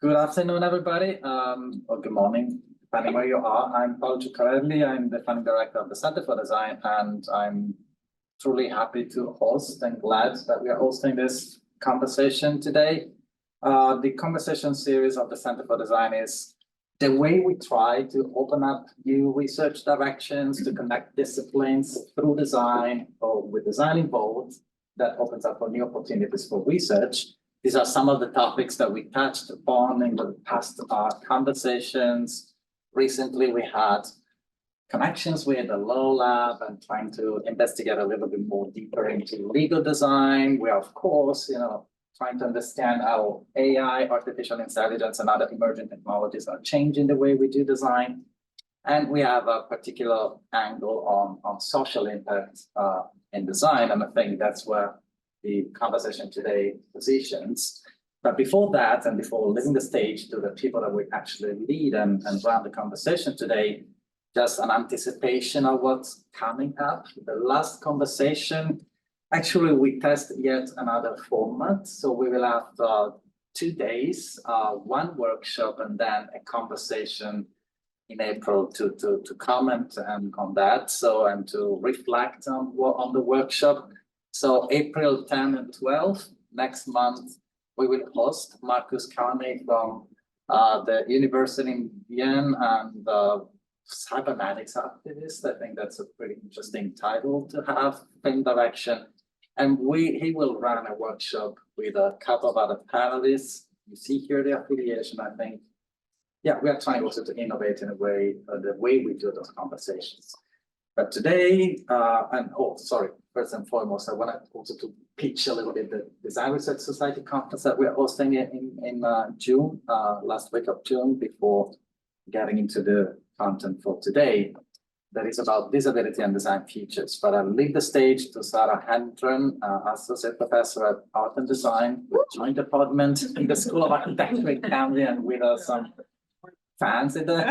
Good afternoon, everybody, or good morning, depending where you are. I'm Paolo Ciuccarelli. I'm the founding director of the Center for Design, and I'm truly happy to host and glad that we are hosting this conversation today. The conversation series of the Center for Design is the way we try to open up new research directions to connect disciplines through design or with design involved. That opens up for new opportunities for research. These are some of the topics that we touched upon in the past conversations. Recently, we had connections with the Law Lab and trying to investigate a little bit more deeper into legal design. We are, of course, trying to understand how AI, artificial intelligence, and other emerging technologies are changing the way we do design. And we have a particular angle on social impact in design, and I think that's where the conversation today positions. But before that, and before leaving the stage to the people that we actually lead and run the conversation today, just an anticipation of what's coming up. The last conversation, actually, we test yet another format. So we will have 2 days, one workshop, and then a conversation in April to comment on that. So, and to reflect on the workshop. So April 10 and 12, next month, we will host Marcus Khoury from the University in Vienna and cybernetics activist. I think that's a pretty interesting title to have in direction. And he will run a workshop with a couple of other panelists. You see here the affiliation, I think. Yeah, we are trying also to innovate in a way, the way we do those conversations. But today, first and foremost, I want to also to pitch a little bit the Design Research Society conference that we're hosting in June, last week of June, before getting into the content for today. That is about disability and design features. But I'll leave the stage to Sara Hendren, Associate Professor at Art and Design, Joint Department in the School of Architecture in Cambridge, and with us some fans in the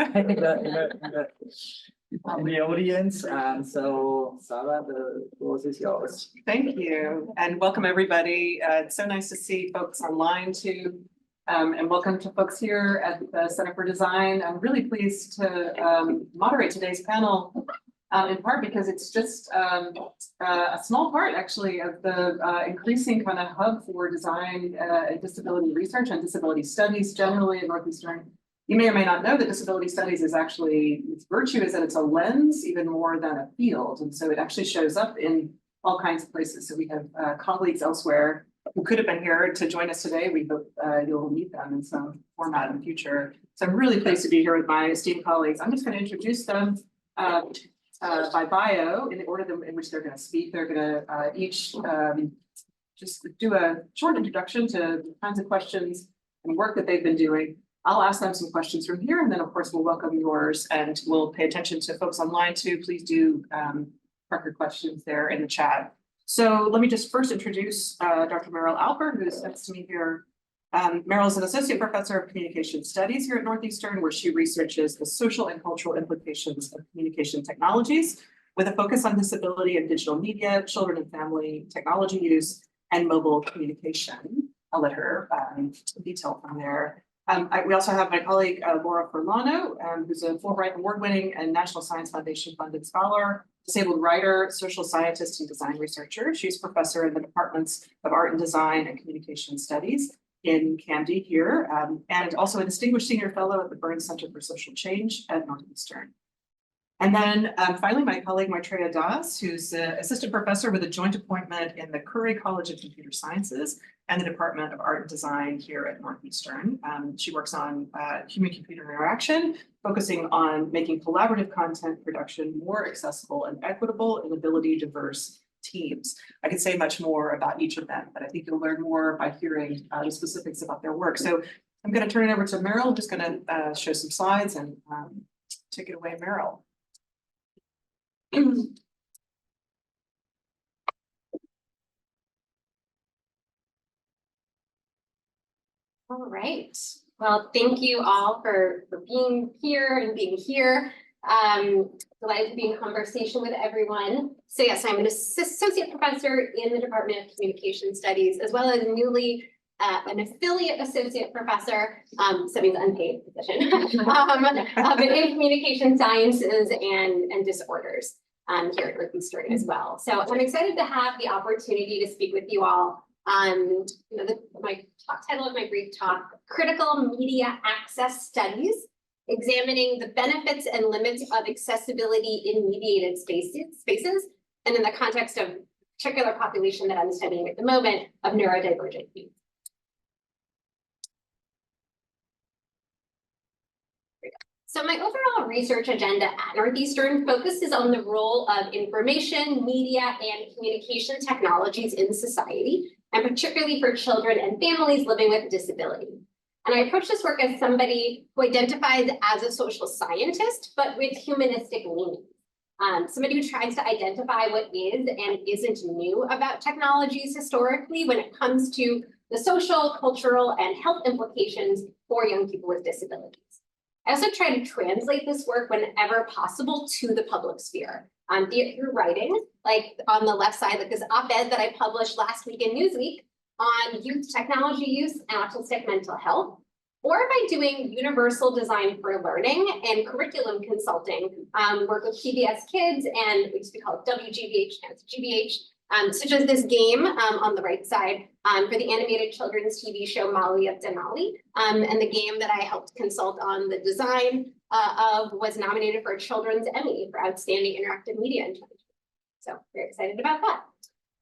audience. And so, Sara, the floor is yours. Thank you, and welcome everybody. It's so nice to see folks online too, and welcome to folks here at the Center for Design. I'm really pleased to moderate today's panel, in part because it's just a small part, actually, of the increasing kind of hub for design and disability research and disability studies generally in Northeastern. You may or may not know that disability studies is actually, its virtue is that it's a lens even more than a field. And so it actually shows up in all kinds of places. So we have colleagues elsewhere who could have been here to join us today. We hope you'll meet them in some format in the future. So I'm really pleased to be here with my esteemed colleagues. I'm just going to introduce them by bio in the order in which they're going to speak. They're going to each just do a short introduction to the kinds of questions and work that they've been doing. I'll ask them some questions from here, and then of course we'll welcome yours, and we'll pay attention to folks online too. Please do park your questions there in the chat. So let me just first introduce Dr. Meryl Alper, who's next to me here. Meryl is an associate professor of communication studies here at Northeastern, where she researches the social and cultural implications of communication technologies with a focus on disability and digital media, children and family technology use, and mobile communication. I'll let her detail from there. We also have my colleague, Laura Forlano, who's a Fulbright award-winning and National Science Foundation funded scholar, disabled writer, social scientist, and design researcher. She's professor in the departments of art and design and communication studies in CAMD here, and also a distinguished senior fellow at the Burns Center for Social Change at Northeastern. And then finally, my colleague, Maitraye, who's an assistant professor with a joint appointment in the Khoury College of Computer Sciences and the Department of Art and Design here at Northeastern. She works on human-computer interaction, focusing on making collaborative content production more accessible and equitable in ability-diverse teams. I could say much more about each of them, but I think you'll learn more by hearing the specifics about their work. So I'm going to turn it over to Meryl. I'm just going to show some slides and take it away, Meryl. All right. Well, thank you all for being here and being here. Delighted to be in conversation with everyone. So yes, I'm an associate professor in the Department of Communication Studies, as well as newly an affiliate associate professor, so he's unpaid position, but in communication sciences and disorders here at Northeastern as well. So I'm excited to have the opportunity to speak with you all. My title of my brief talk, Critical Media Access Studies, examining the benefits and limits of accessibility in mediated spaces, and in the context of particular population that I'm studying at the moment of neurodivergent youth. So my overall research agenda at Northeastern focuses on the role of information, media, and communication technologies in society, and particularly for children and families living with disability. And I approach this work as somebody who identifies as a social scientist, but with humanistic leanings. Somebody who tries to identify what is and isn't new about technologies historically when it comes to the social, cultural, and health implications for young people with disabilities. I also try to translate this work whenever possible to the public sphere, be it through writing, like on the left side, like this op-ed that I published last week in Newsweek on youth technology use and autistic mental health, or by doing universal design for learning and curriculum consulting, work with PBS Kids and we used to call it WGBH, now it's GBH, such as this game on the right side for the animated children's TV show Molly of Denali. And the game that I helped consult on the design of was nominated for a Children's Emmy for Outstanding Interactive Media in 2020. So very excited about that.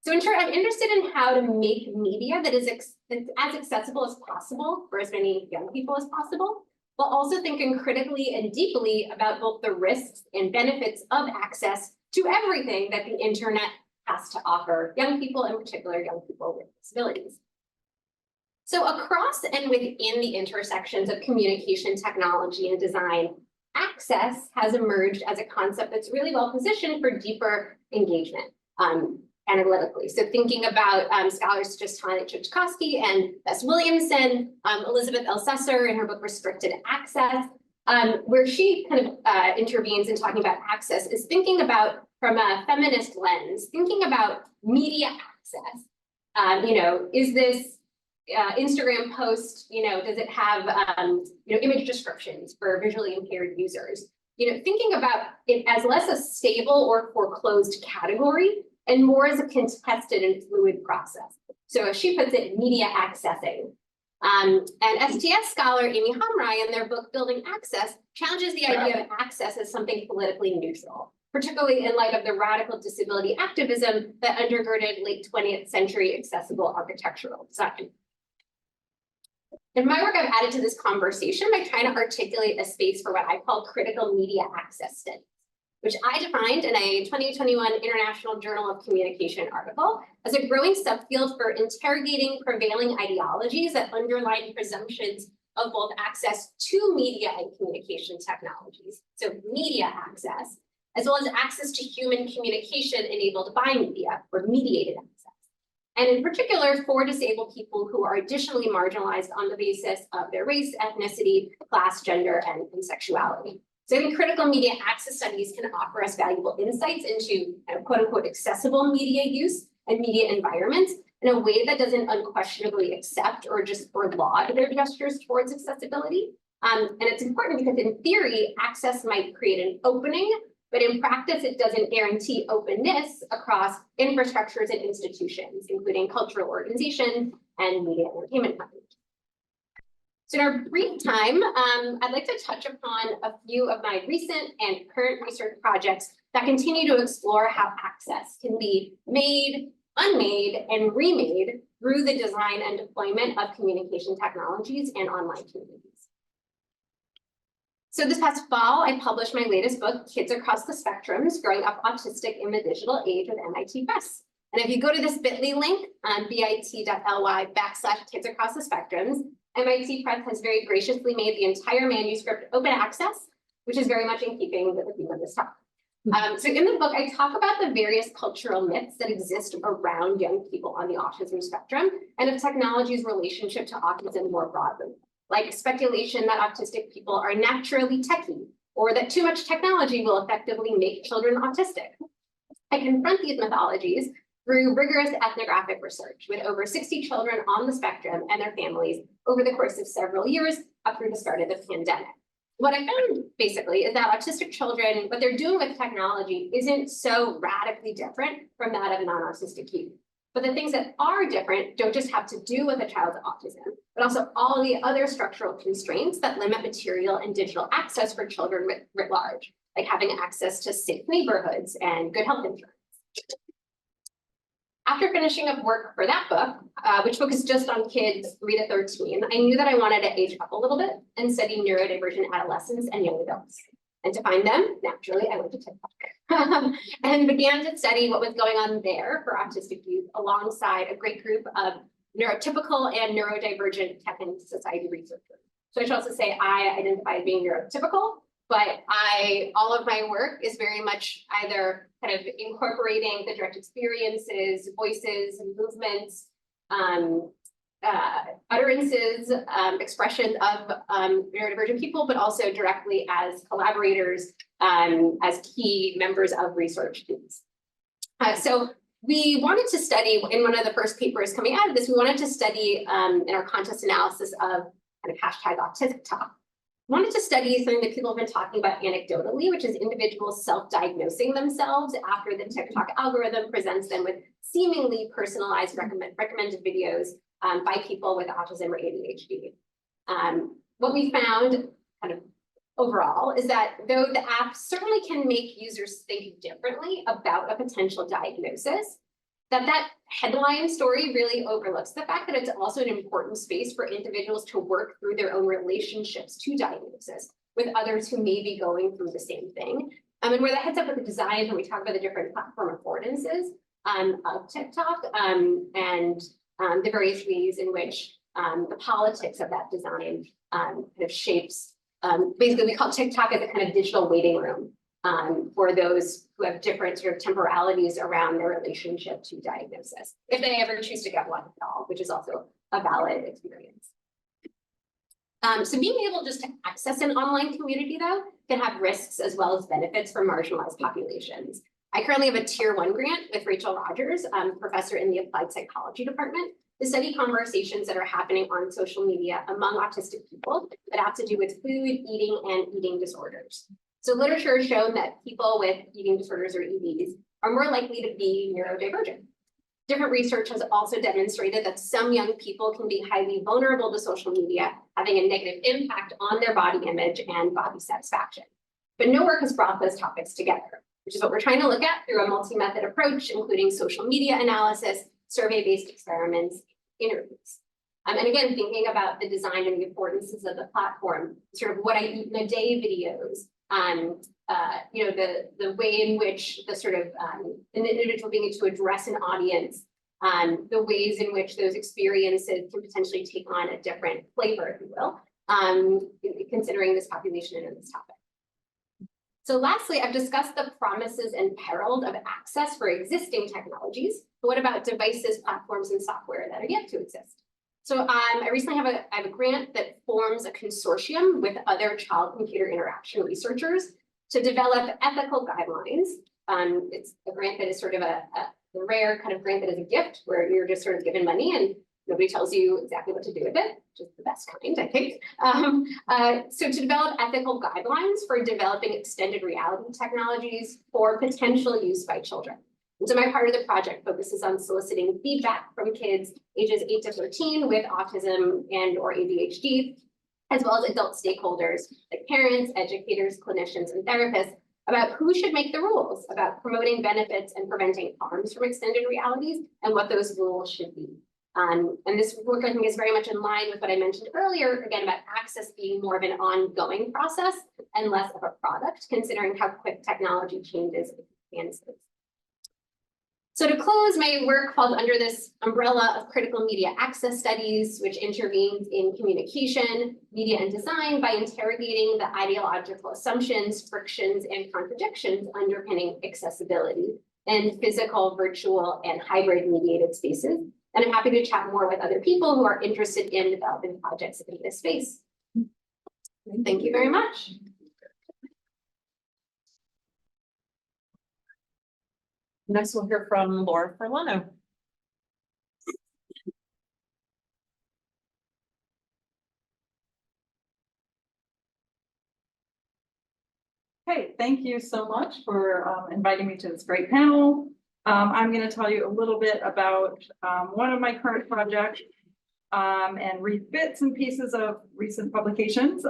So in short, I'm interested in how to make media that is as accessible as possible for as many young people as possible, while also thinking critically and deeply about both the risks and benefits of access to everything that the internet has to offer young people, in particular young people with disabilities. So across and within the intersections of communication technology and design, access has emerged as a concept that's really well positioned for deeper engagement analytically. So thinking about scholars such as Tanya Ciuccarelli and Bess Williamson, Elizabeth Elsesser in her book Restricted Access, where she kind of intervenes in talking about access is thinking about, from a feminist lens, thinking about media access. Is this Instagram post, does it have, image descriptions for visually impaired users? Thinking about it as less a stable or foreclosed category and more as a contested and fluid process. So as she puts it, media accessing. And STS scholar Amy Khoury in their book Building Access challenges the idea of access as something politically neutral, particularly in light of the radical disability activism that undergirded late 20th century accessible architectural design. In my work, I've added to this conversation by trying to articulate a space for what I call critical media access studies, which I defined in a 2021 International Journal of Communication article as a growing subfield for interrogating prevailing ideologies that underline presumptions of both access to media and communication technologies, so media access, as well as access to human communication enabled by media or mediated access. And in particular, for disabled people who are additionally marginalized on the basis of their race, ethnicity, class, gender, and sexuality. So I think critical media access studies can offer us valuable insights into quote unquote accessible media use and media environments in a way that doesn't unquestionably accept or laud their gestures towards accessibility. And it's important because in theory, access might create an opening, but in practice, it doesn't guarantee openness across infrastructures and institutions, including cultural organizations and media entertainment companies. So in our brief time, I'd like to touch upon a few of my recent and current research projects that continue to explore how access can be made, unmade, and remade through the design and deployment of communication technologies and online communities. So this past fall, I published my latest book, Kids Across the Spectrums, Growing Up Autistic in the Digital Age with MIT Press. And if you go to this bit.ly link on bit.ly/Kids Across the Spectrums, MIT Press has very graciously made the entire manuscript open access, which is very much in keeping with the theme of this talk. So in the book, I talk about the various cultural myths that exist around young people on the autism spectrum and of technology's relationship to autism more broadly, like speculation that autistic people are naturally techie, or that too much technology will effectively make children autistic. I confront these mythologies through rigorous ethnographic research with over 60 children on the spectrum and their families over the course of several years up through the start of the pandemic. What I found basically is that autistic children, what they're doing with technology isn't so radically different from that of non-autistic youth. But the things that are different don't just have to do with a child's autism, but also all the other structural constraints that limit material and digital access for children writ large, like having access to safe neighborhoods and good health insurance. After finishing up work for that book, which focused just on kids 3 to 13, I knew that I wanted to age up a little bit and study neurodivergent adolescents and young adults. And to find them, naturally, I went to TikTok and began to study what was going on there for autistic youth alongside a great group of neurotypical and neurodivergent tech and society researchers. So I should also say I identify as being neurotypical, but all of my work is very much either kind of incorporating the direct experiences, voices, movements, utterances, expression of neurodivergent people, but also directly as collaborators, as key members of research teams. So we wanted to study, in one of the first papers coming out of this, we wanted to study in our context analysis of kind of hashtag autistic. Wanted to study something that people have been talking about anecdotally, which is individuals self-diagnosing themselves after the TikTok algorithm presents them with seemingly personalized recommended videos by people with autism or ADHD. What we found kind of overall is that though the app certainly can make users think differently about a potential diagnosis, that headline story really overlooks the fact that it's also an important space for individuals to work through their own relationships to diagnosis with others who may be going through the same thing. And where that heads up with the design, when we talk about the different platform affordances of TikTok and the various ways in which the politics of that design kind of shapes, basically we call TikTok as a kind of digital waiting room for those who have different sort of temporalities around their relationship to diagnosis, if they ever choose to get one at all, which is also a valid experience. So being able just to access an online community, though, can have risks as well as benefits for marginalized populations. I currently have a Tier 1 grant with Rachel Rogers, professor in the Applied Psychology Department, to study conversations that are happening on social media among autistic people that have to do with food, eating, and eating disorders. So literature has shown that people with eating disorders or EDs are more likely to be neurodivergent. Different research has also demonstrated that some young people can be highly vulnerable to social media, having a negative impact on their body image and body satisfaction. But no work has brought those topics together, which is what we're trying to look at through a multi-method approach, including social media analysis, survey-based experiments, interviews. And again, thinking about the design and the affordances of the platform, sort of what I eat in a day videos, you know, the way in which the sort of an individual being able to address an audience, the ways in which those experiences can potentially take on a different flavor, if you will, considering this population and this topic. So lastly, I've discussed the promises and perils of access for existing technologies. But what about devices, platforms, and software that are yet to exist? So I recently have a grant that forms a consortium with other child-computer interaction researchers to develop ethical guidelines. It's a grant that is sort of a rare kind of grant that is a gift where you're just sort of given money and nobody tells you exactly what to do with it, which is the best kind, I think. So to develop ethical guidelines for developing extended reality technologies for potential use by children. And so my part of the project focuses on soliciting feedback from kids ages 8 to 13 with autism and or ADHD, as well as adult stakeholders like parents, educators, clinicians, and therapists about who should make the rules about promoting benefits and preventing harms from extended realities and what those rules should be. And this work, I think, is very much in line with what I mentioned earlier, again, about access being more of an ongoing process and less of a product, considering how quick technology changes and advances. So to close, my work falls under this umbrella of critical media access studies, which intervenes in communication, media, and design by interrogating the ideological assumptions, frictions, and contradictions underpinning accessibility in physical, virtual, and hybrid mediated spaces. And I'm happy to chat more with other people who are interested in developing projects in this space. Thank you very much. Next, we'll hear from Laura Forlano. Okay, thank you so much for inviting me to this great panel. I'm going to tell you a little bit about one of my current projects and read bits and pieces of recent publications.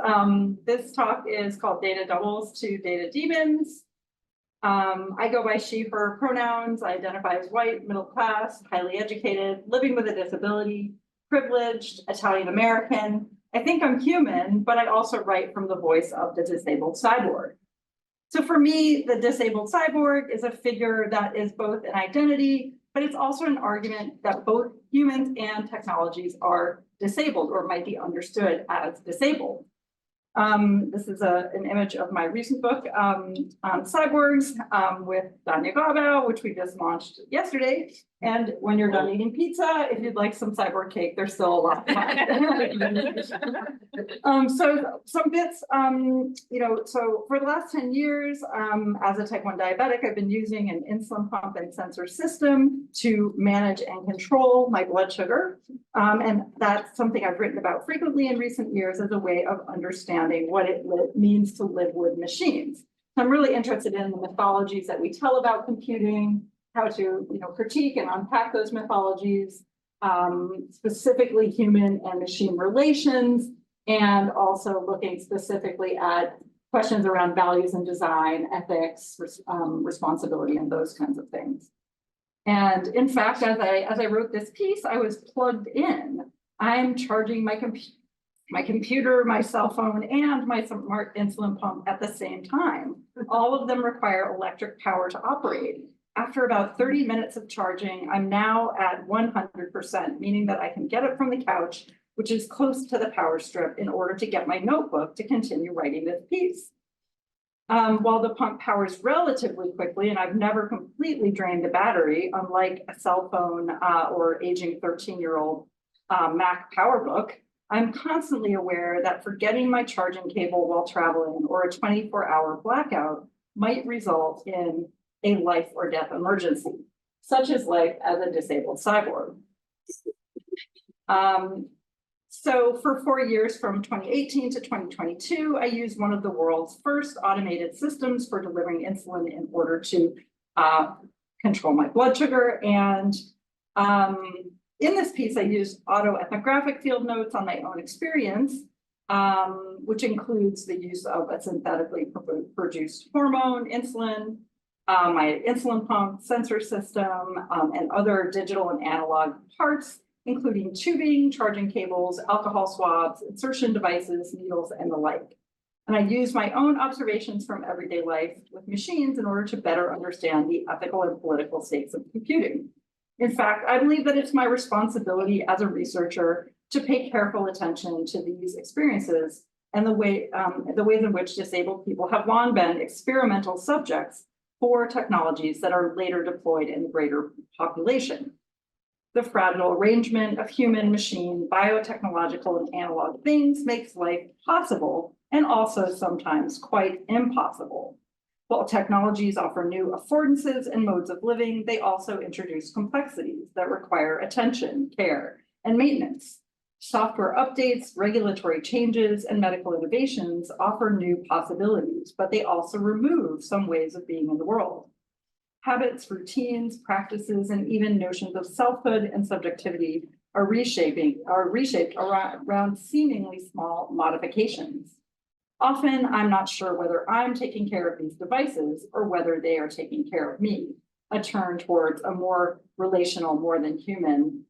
This talk is called Data Doubles to Data Demons. I go by she, her pronouns. I identify as white, middle class, highly educated, living with a disability, privileged, Italian American. I think I'm human, but I also write from the voice of the disabled cyborg. So for me, the disabled cyborg is a figure that is both an identity, but it's also an argument that both humans and technologies are disabled or might be understood as disabled. This is an image of my recent book on cyborgs with Danya Gabao, which we just launched yesterday. And when you're done eating pizza, if you'd like some cyborg cake, there's still a lot. So some bits, so for the last 10 years, as a type 1 diabetic, I've been using an insulin pump and sensor system to manage and control my blood sugar. And that's something I've written about frequently in recent years as a way of understanding what it means to live with machines. So I'm really interested in the mythologies that we tell about computing, how to critique and unpack those mythologies, specifically human and machine relations, and also looking specifically at questions around values and design, ethics, responsibility, and those kinds of things. And in fact, as I wrote this piece, I was plugged in. I'm charging my computer, my cell phone, and my smart insulin pump at the same time. All of them require electric power to operate. After about 30 minutes of charging, I'm now at 100%, meaning that I can get up from the couch, which is close to the power strip, in order to get my notebook to continue writing this piece. While the pump powers relatively quickly, and I've never completely drained the battery, unlike a cell phone or aging 13-year-old Mac PowerBook, I'm constantly aware that forgetting my charging cable while traveling or a 24-hour blackout might result in a life or death emergency, such as life as a disabled cyborg. So for 4 years, from 2018 to 2022, I used one of the world's first automated systems for delivering insulin in order to control my blood sugar. And in this piece, I used autoethnographic field notes on my own experience, which includes the use of a synthetically produced hormone, insulin, my insulin pump, sensor system, and other digital and analog parts, including tubing, charging cables, alcohol swabs, insertion devices, needles, and the like. And I use my own observations from everyday life with machines in order to better understand the ethical and political stakes of computing. In fact, I believe that it's my responsibility as a researcher to pay careful attention to these experiences and the ways in which disabled people have long been experimental subjects for technologies that are later deployed in the greater population. The fragile arrangement of human, machine, biotechnological, and analog things makes life possible and also sometimes quite impossible. While technologies offer new affordances and modes of living, they also introduce complexities that require attention, care, and maintenance. Software updates, regulatory changes, and medical innovations offer new possibilities, but they also remove some ways of being in the world. Habits, routines, practices, and even notions of selfhood and subjectivity are reshaped around seemingly small modifications. Often, I'm not sure whether I'm taking care of these devices or whether they are taking care of me, a turn towards a more relational, more than human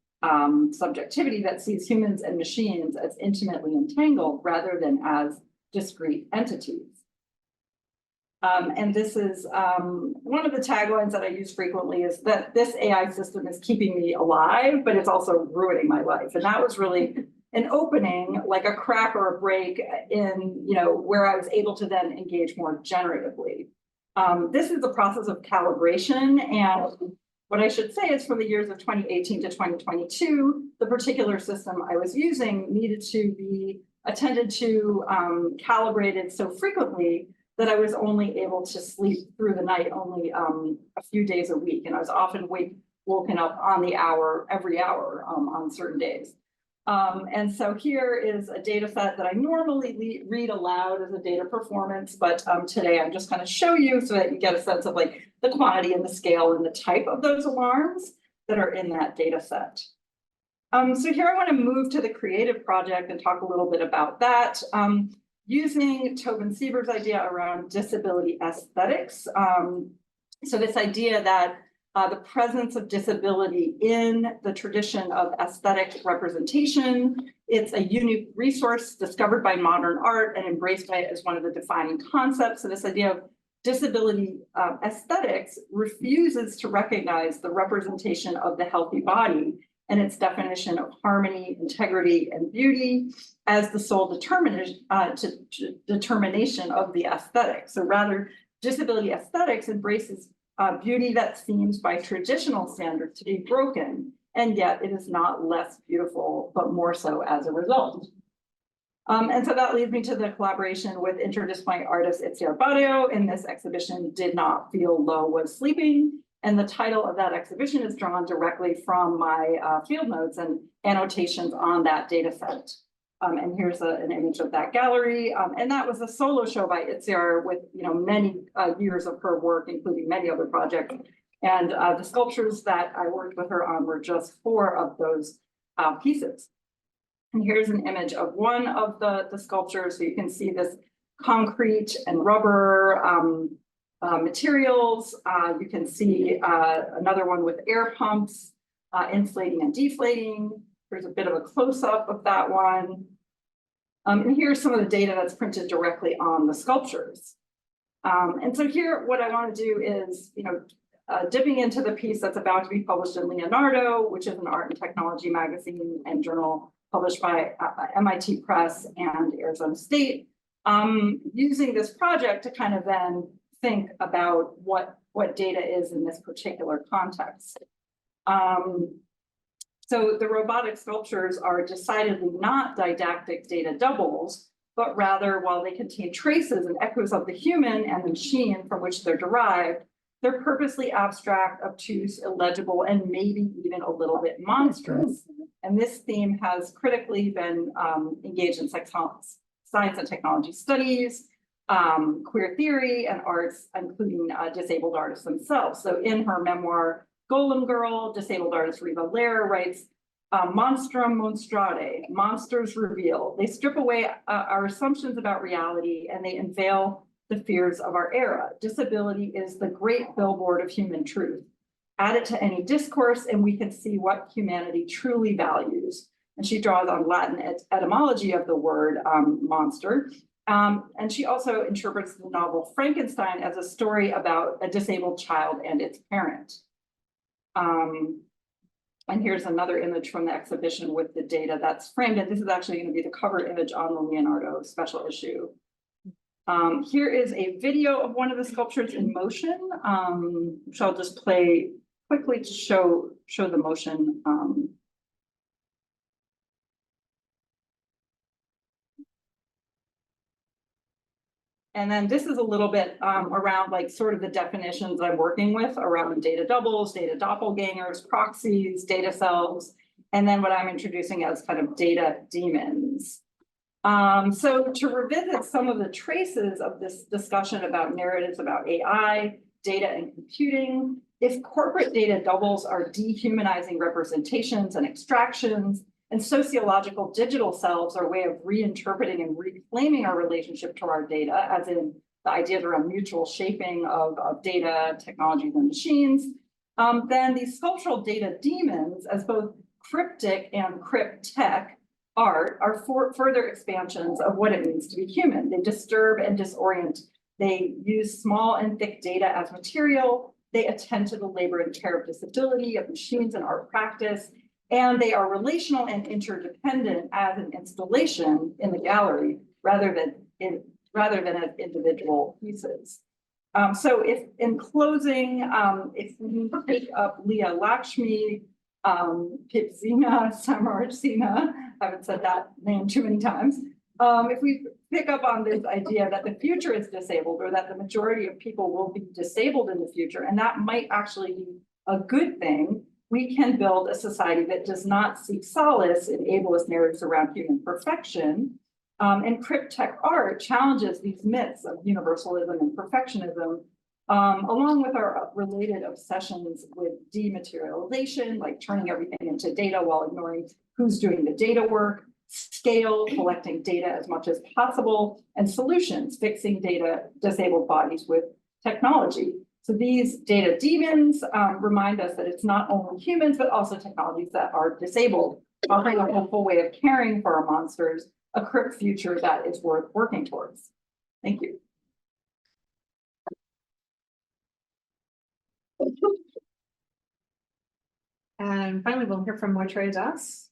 subjectivity that sees humans and machines as intimately entangled rather than as discrete entities. And this is one of the taglines that I use frequently is that this AI system is keeping me alive, but it's also ruining my life. And that was really an opening, like a crack or a break in, where I was able to then engage more generatively. This is the process of calibration. And what I should say is for the years of 2018 to 2022, the particular system I was using needed to be attended to, calibrated so frequently that I was only able to sleep through the night only a few days a week. And I was often woken up on the hour, every hour on certain days. And so here is a data set that I normally read aloud as a data performance, but today I'm just going to show you so that you get a sense of like the quantity and the scale and the type of those alarms that are in that data set. So here I want to move to the creative project and talk a little bit about that. Using Tobin Sieber's idea around disability aesthetics. So this idea that the presence of disability in the tradition of aesthetic representation, it's a unique resource discovered by modern art and embraced by it as one of the defining concepts. So this idea of disability aesthetics refuses to recognize the representation of the healthy body and its definition of harmony, integrity, and beauty as the sole determination of the aesthetic. So rather, disability aesthetics embraces beauty that seems by traditional standards to be broken, and yet it is not less beautiful, but more so as a result. And so that leads me to the collaboration with interdisciplinary artist Itziar Barrio in this exhibition, Did Not Feel Low Was Sleeping. And the title of that exhibition is drawn directly from my field notes and annotations on that data set. And here's an image of that gallery. And that was a solo show by Itziar with many years of her work, including many other projects. And the sculptures that I worked with her on were just 4 of those pieces. And here's an image of one of the sculptures. So you can see this concrete and rubber materials. You can see another one with air pumps, inflating and deflating. There's a bit of a close-up of that one. And here's some of the data that's printed directly on the sculptures. And so here, what I want to do is, dipping into the piece that's about to be published in Leonardo, which is an art and technology magazine and journal published by MIT Press and Arizona State, using this project to kind of then think about what data is in this particular context. So the robotic sculptures are decidedly not didactic data doubles, but rather, while they contain traces and echoes of the human and the machine from which they're derived, they're purposely abstract, obtuse, illegible, and maybe even a little bit monstrous. And this theme has critically been engaged in science and technology studies, queer theory, and arts, including disabled artists themselves. So in her memoir, Golem Girl, disabled artist Riva Lehrer writes, monstrum monstrate, monsters reveal. They strip away our assumptions about reality and they unveil the fears of our era. Disability is the great billboard of human truth. Add it to any discourse and we can see what humanity truly values. And she draws on Latin etymology of the word monster. And she also interprets the novel Frankenstein as a story about a disabled child and its parent. And here's another image from the exhibition with the data that's framed. And this is actually going to be the cover image on the Leonardo special issue. Here is a video of one of the sculptures in motion, which I'll just play quickly to show the motion. And then this is a little bit around like sort of the definitions I'm working with around data doubles, data doppelgangers, proxies, data selves, and then what I'm introducing as kind of data demons. So to revisit some of the traces of this discussion about narratives about AI, data and computing, if corporate data doubles are dehumanizing representations and extractions, and sociological digital selves are a way of reinterpreting and reclaiming our relationship to our data, as in the ideas around mutual shaping of data, technologies, and machines, then these sculptural data demons, as both cryptic and cryptech art, are further expansions of what it means to be human. They disturb and disorient. They use small and thick data as material. They attend to the labor and care of disability, of machines and art practice. And they are relational and interdependent as an installation in the gallery rather than as individual pieces. So if in closing, if we take up Leah Lakshmi, Pipzina Samarjina, I haven't said that name too many times, if we pick up on this idea that the future is disabled or that the majority of people will be disabled in the future, and that might actually be a good thing, we can build a society that does not seek solace in ableist narratives around human perfection. And cryptech art challenges these myths of universalism and perfectionism, along with our related obsessions with dematerialization, like turning everything into data while ignoring who's doing the data work, scale, collecting data as much as possible, and solutions, fixing data disabled bodies with technology. So these data demons remind us that it's not only humans, but also technologies that are disabled, offering a hopeful way of caring for our monsters, a crypt future that is worth working towards. Thank you. And finally, we'll hear from Maitraye Das.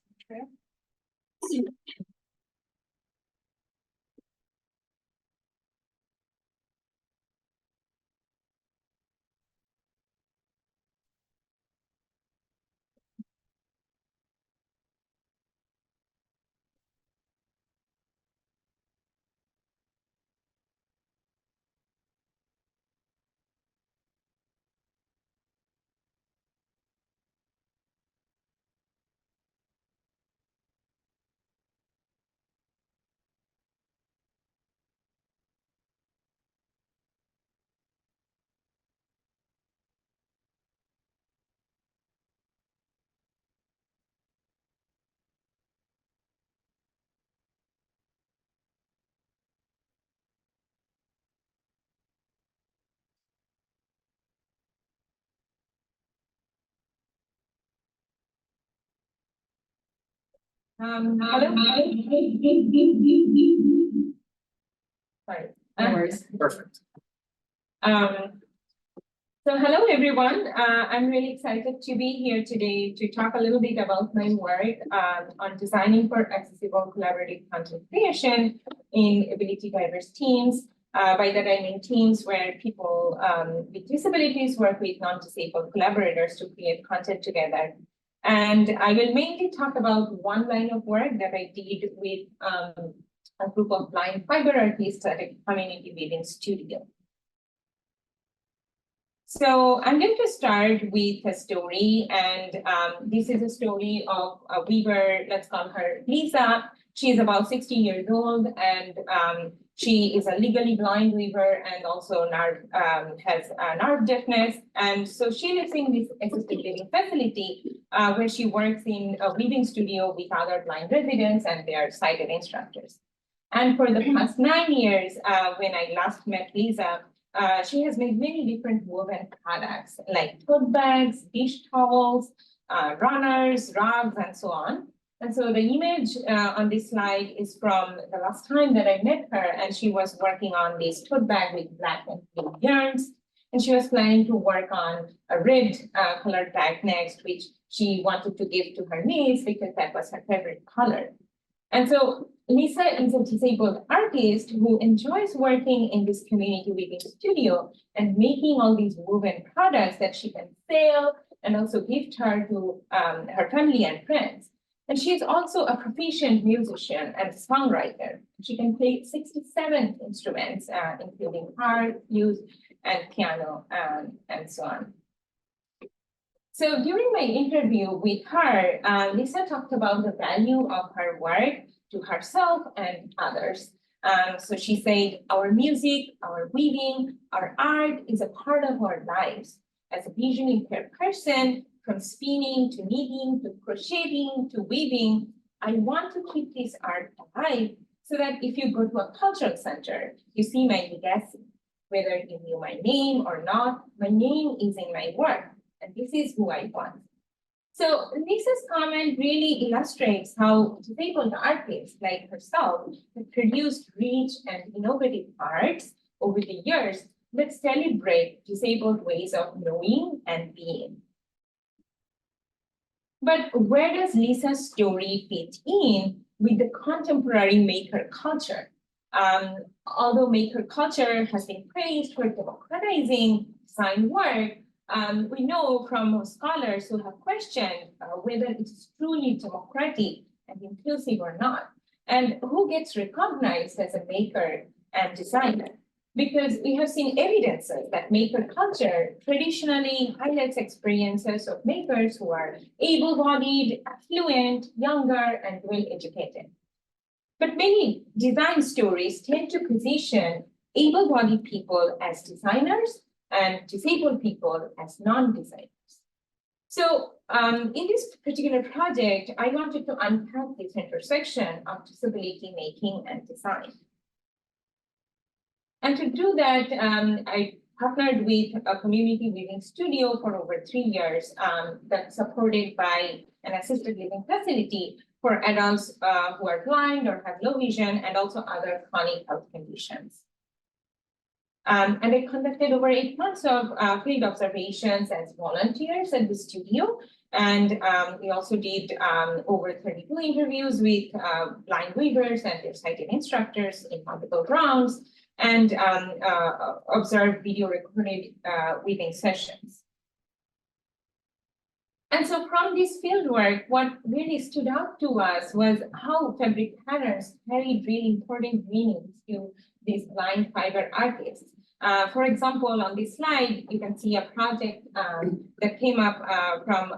Hello. Sorry. No worries. Perfect. So hello everyone. I'm really excited to be here today to talk a little bit about my work on designing for accessible collaborative content creation in ability diverse teams. By that I mean teams where people with disabilities work with non-disabled collaborators to create content together. And I will mainly talk about one line of work that I did with a group of blind fiber artists at a community building studio. So I'm going to start with a story, and this is a story of a weaver, let's call her Lisa. She's about 60 years old, and she is a legally blind weaver and also has nerve deafness. And so she lives in this assisted living facility where she works in a weaving studio with other blind residents, and they are sighted instructors. And for the past 9 years, when I last met Lisa, she has made many different woven products like tote bags, dish towels, runners, rugs, and so on. And so the image on this slide is from the last time that I met her, and she was working on this tote bag with black and blue yarns. And she was planning to work on a red colored bag next, which she wanted to give to her niece because that was her favorite color. And so Lisa is a disabled artist who enjoys working in this community weaving studio and making all these woven products that she can sell and also gift her to her family and friends. And she is also a proficient musician and songwriter. She can play 67 instruments, including harp, flute, and piano, and so on. So during my interview with her, Lisa talked about the value of her work to herself and others. So she said, our music, our weaving, our art is a part of our lives. As a visually impaired person, from spinning to knitting to crocheting to weaving, I want to keep this art alive so that if you go to a cultural center, you see my legacy. Whether you knew my name or not, my name is in my work, and this is who I want. So Lisa's comment really illustrates how disabled artists like herself have produced rich and innovative arts over the years that celebrate disabled ways of knowing and being. But where does Lisa's story fit in with the contemporary maker culture? Although maker culture has been praised for democratizing design work, we know from scholars who have questioned whether it is truly democratic and inclusive or not. And who gets recognized as a maker and designer? Because we have seen evidences that maker culture traditionally highlights experiences of makers who are able-bodied, affluent, younger, and well-educated. But many design stories tend to position able-bodied people as designers and disabled people as non-designers. So in this particular project, I wanted to unpack this intersection of disability making and design. And to do that, I partnered with a community living studio for over 3 years that's supported by an assisted living facility for adults who are blind or have low vision and also other chronic health conditions. And I conducted over 8 months of field observations as volunteers at the studio. And we also did over 32 interviews with blind weavers and their sighted instructors in multiple rounds, and observed video recorded weaving sessions. And so from this fieldwork, what really stood out to us was how fabric patterns carried really important meanings to these blind fiber artists. For example, on this slide, you can see a project that came up from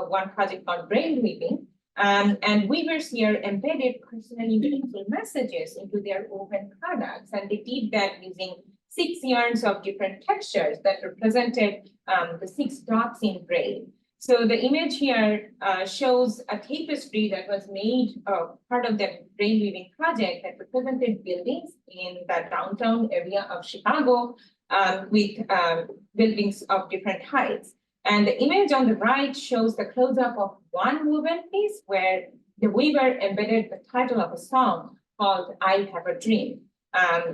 one project called braille weaving. And weavers here embedded personally meaningful messages into their woven products. And they did that using 6 yarns of different textures that represented the 6 dots in braille. So the image here shows a tapestry that was made part of the braille weaving project that represented buildings in the downtown area of Chicago with buildings of different heights. And the image on the right shows the close-up of one woven piece where the weaver embedded the title of a song called I Have a Dream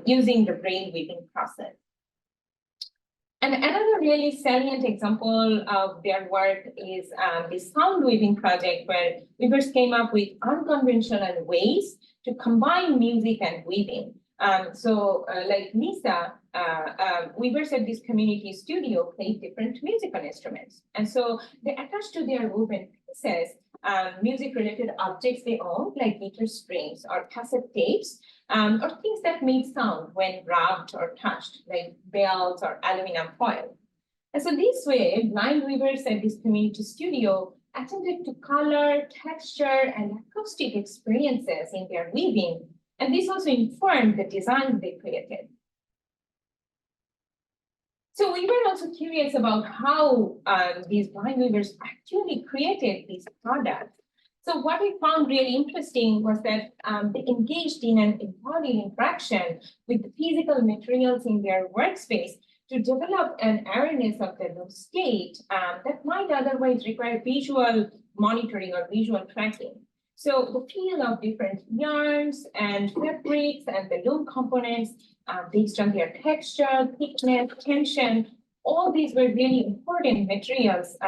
using the braille weaving process. And another really salient example of their work is this sound weaving project where weavers came up with unconventional ways to combine music and weaving. Like Lisa, weavers at this community studio played different musical instruments. And so they attached to their woven pieces music-related objects they owned, like guitar strings or cassette tapes, or things that made sound when rubbed or touched, like bells or aluminum foil. And so this way, blind weavers at this community studio attended to color, texture, and acoustic experiences in their weaving. And this also informed the designs they created. So we were also curious about how these blind weavers actually created these products. So what we found really interesting was that they engaged in an embodied interaction with the physical materials in their workspace to develop an awareness of the low state that might otherwise require visual monitoring or visual tracking. So the feel of different yarns and fabrics and the loom components based on their texture, thickness, tension, all these were really important materials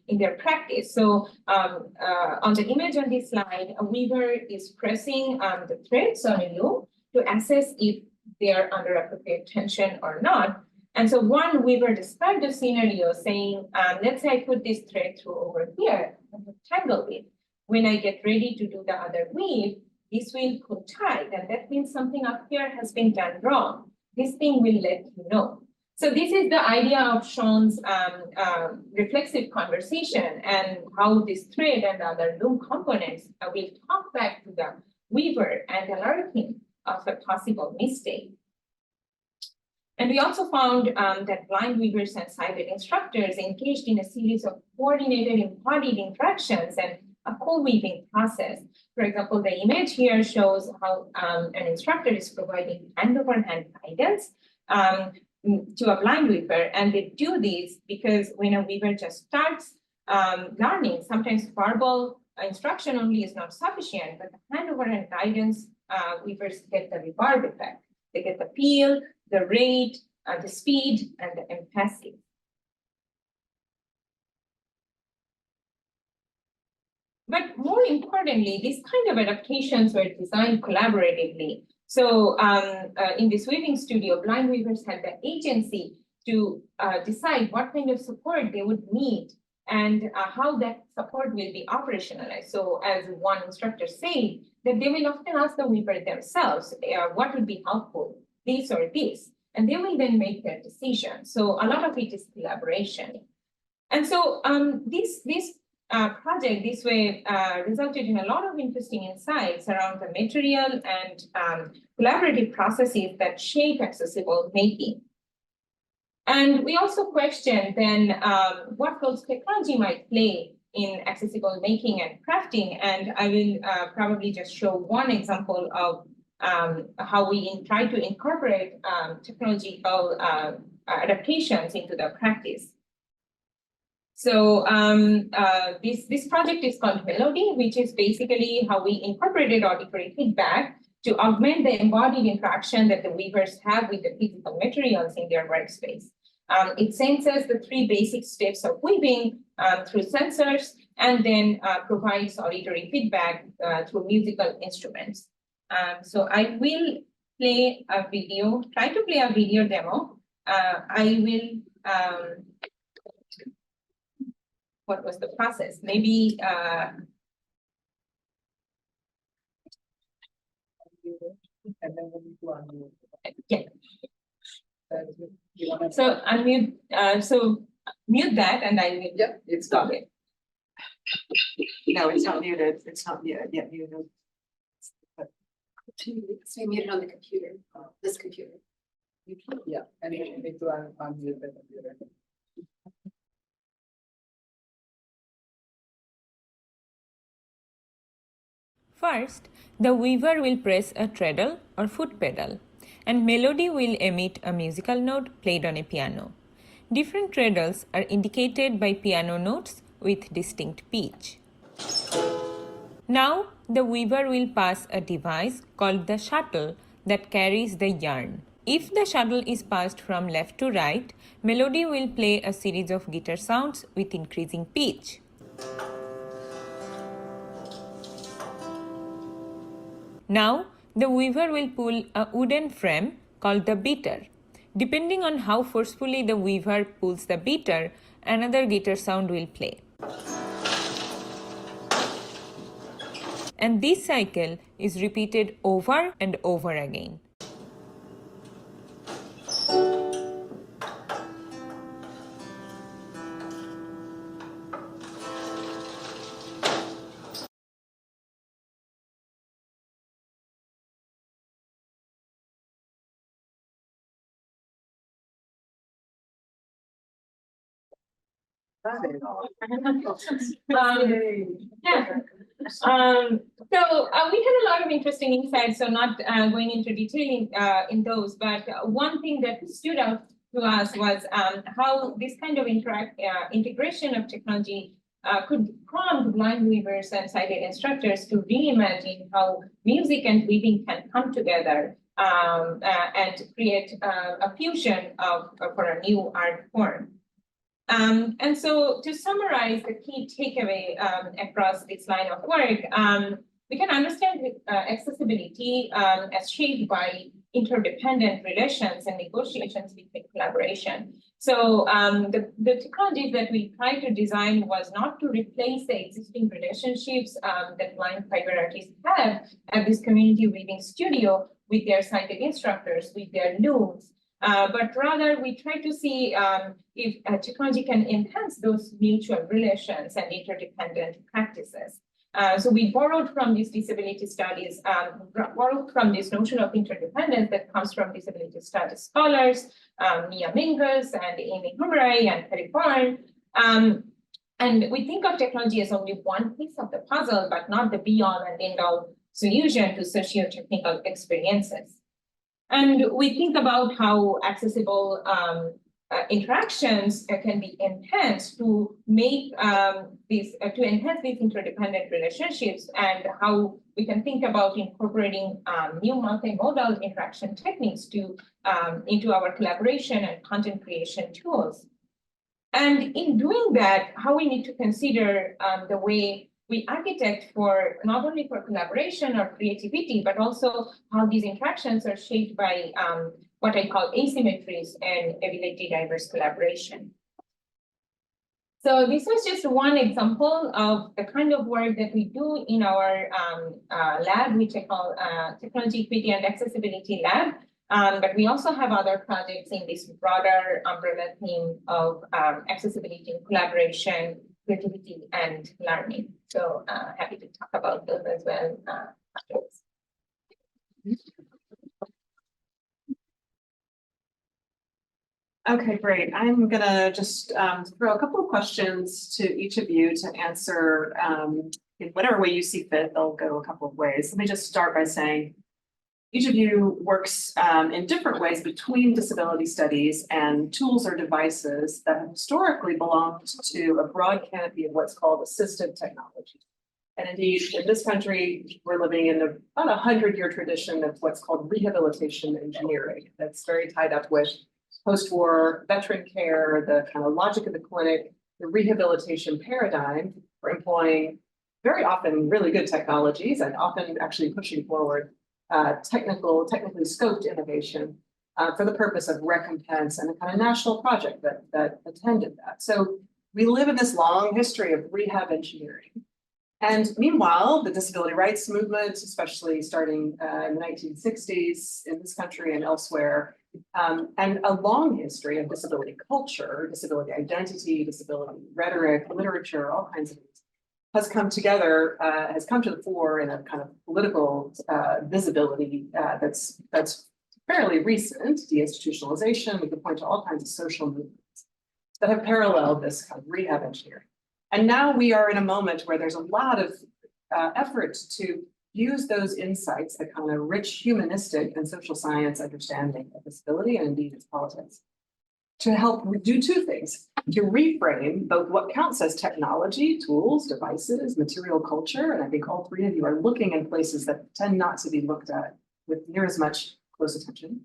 in their practice. So on the image on this slide, a weaver is pressing the threads on a loom to assess if they are under appropriate tension or not. And so one weaver described the scenario saying, let's say I put this thread through over here and tangle it. When I get ready to do the other weave, this will pull tight, and that means something up here has been done wrong. This thing will let you know. So this is the idea of Sean's reflexive conversation and how this thread and other loom components will talk back to the weaver and alert him of a possible mistake. And we also found that blind weavers and sighted instructors engaged in a series of coordinated embodied interactions and a co-weaving process. For example, the image here shows how an instructor is providing hand-over-hand guidance to a blind weaver, and they do this because when a weaver just starts learning, sometimes verbal instruction only is not sufficient, but the hand-over-hand guidance, weavers get the reverb effect. They get the feel, the rate, the speed, and the emphasis. But more importantly, these kind of adaptations were designed collaboratively. So in this weaving studio, blind weavers had the agency to decide what kind of support they would need and how that support will be operationalized. So as one instructor said, that they will often ask the weaver themselves, what would be helpful, this or this, and they will then make their decision. So a lot of it is collaboration. And so this project this way resulted in a lot of interesting insights around the material and collaborative processes that shape accessible making. And we also questioned then what roles technology might play in accessible making and crafting. And I will probably just show one example of how we try to incorporate technological adaptations into the practice. So this project is called Melody, which is basically how we incorporated auditory feedback to augment the embodied interaction that the weavers have with the physical materials in their workspace. It senses the 3 basic steps of weaving through sensors, and then provides auditory feedback through musical instruments. So I will play a video, try to play a video demo. I will, what was the process? Maybe, yeah. So unmute, so mute that and I will. Yep, it's done. No, it's not muted. It's not yet muted. It's muted on the computer, this computer. Yeah, and you need to unmute the computer. First, the weaver will press a treadle or foot pedal, and Melody will emit a musical note played on a piano. Different treadles are indicated by piano notes with distinct pitch. Now, the weaver will pass a device called the shuttle that carries the yarn. If the shuttle is passed from left to right, Melody will play a series of guitar sounds with increasing pitch. Now, the weaver will pull a wooden frame called the beater. Depending on how forcefully the weaver pulls the beater, another guitar sound will play. And this cycle is repeated over and over again. So we had a lot of interesting insights, so not going into detail in those, but one thing that stood out to us was how this kind of integration of technology could prompt blind weavers and sighted instructors to reimagine how music and weaving can come together and create a fusion for a new art form. And so to summarize the key takeaway across this line of work, we can understand accessibility as shaped by interdependent relations and negotiations between collaboration. So the technologies that we tried to design was not to replace the existing relationships that blind fiber artists have at this community weaving studio with their sighted instructors, with their looms. But rather we try to see if technology can enhance those mutual relations and interdependent practices. So we borrowed from these disability studies, borrowed from this notion of interdependence that comes from disability studies scholars, Mia Mingus and Amy Khoury and Khoury Farn. And we think of technology as only one piece of the puzzle, but not the be-all and end-all solution to socio-technical experiences. And we think about how accessible interactions can be enhanced to make to enhance these interdependent relationships, and how we can think about incorporating new multimodal interaction techniques to into our collaboration and content creation tools. And in doing that, how we need to consider the way we architect for not only for collaboration or creativity, but also how these interactions are shaped by what I call asymmetries and ability diverse collaboration. So this was just one example of the kind of work that we do in our lab, which I call Technology, Equity, and Accessibility Lab. But we also have other projects in this broader umbrella theme of accessibility, collaboration, creativity, and learning. So happy to talk about those as well afterwards. Okay, great. I'm gonna just throw a couple of questions to each of you to answer in whatever way you see fit. They'll go a couple of ways. Let me just start by saying each of you works in different ways between disability studies and tools or devices that have historically belonged to a broad canopy of what's called assistive technology. And indeed, in this country, we're living in about 100-year tradition of what's called rehabilitation engineering. That's very tied up with post-war veteran care, the kind of logic of the clinic, the rehabilitation paradigm for employing very often really good technologies and often actually pushing forward technically scoped innovation for the purpose of recompense and a kind of national project that attended that. So we live in this long history of rehab engineering. And meanwhile, the disability rights movement, especially starting in the 1960s in this country and elsewhere, and a long history of disability culture, disability identity, disability rhetoric, literature, all kinds of things, has come together, has come to the fore in a kind of political visibility that's fairly recent, deinstitutionalization. We can point to all kinds of social movements that have paralleled this kind of rehab engineering. And now we are in a moment where there's a lot of effort to use those insights, the kind of rich humanistic and social science understanding of disability and indeed its politics, to help do two things: to reframe both what counts as technology, tools, devices, material culture, and I think all three of you are looking in places that tend not to be looked at with near as much close attention,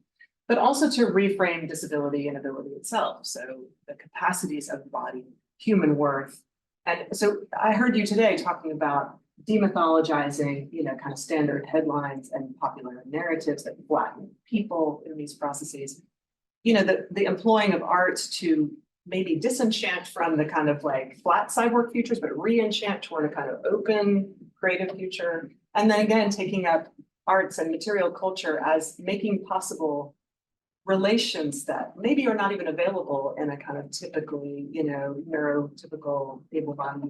but also to reframe disability and ability itself. So the capacities of the body, human worth. And so I heard you today talking about demythologizing, kind of standard headlines and popular narratives that flatten people in these processes. The employing of art to maybe disenchant from the kind of like flat cyborg futures, but re-enchant toward a kind of open, creative future. And then again, taking up arts and material culture as making possible relations that maybe are not even available in a kind of typically, neurotypical able-bodied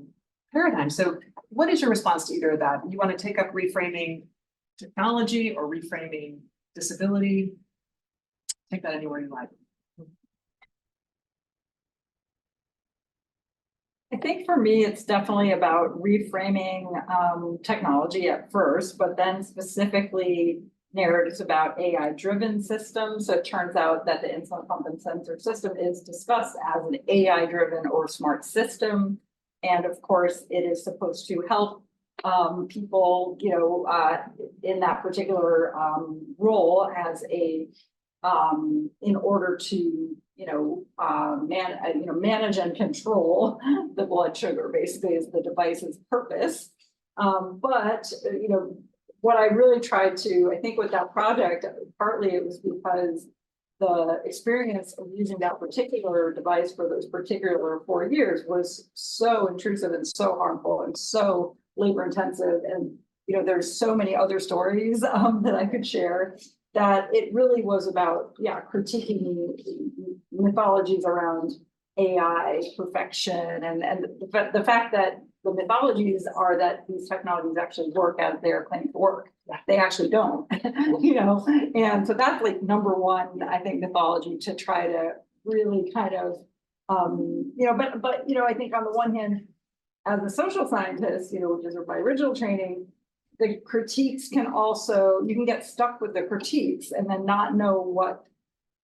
paradigm. So what is your response to either of that? You want to take up reframing technology or reframing disability? Take that anywhere you like. I think for me, it's definitely about reframing technology at first, but then specifically narratives about AI-driven systems. So it turns out that the insulin pump and sensor system is discussed as an AI-driven or smart system. And of course, it is supposed to help people, in that particular role as a, in order to, manage and control the blood sugar, basically is the device's purpose. But what I really tried to, I think with that project, partly it was because the experience of using that particular device for those particular 4 years was so intrusive and so harmful and so labor intensive. And, there's so many other stories that I could share that it really was about, critiquing mythologies around AI perfection and the fact that the mythologies are that these technologies actually work as they're claimed to work. They actually don't, and so that's like number one, I think, mythology to try to really kind of, but I think on the one hand, as a social scientist, which is my original training, the critiques can also, you can get stuck with the critiques and then not know what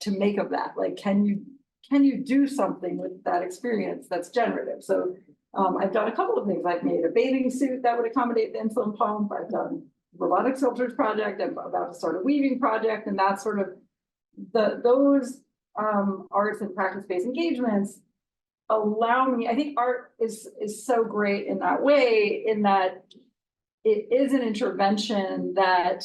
to make of that. Like, can you do something with that experience that's generative? So I've done a couple of things. I've made a bathing suit that would accommodate the insulin pump. I've done robotic filters project. I'm about to start a weaving project, and that's sort of those arts and practice-based engagements allow me. I think art is so great in that way, in that it is an intervention that,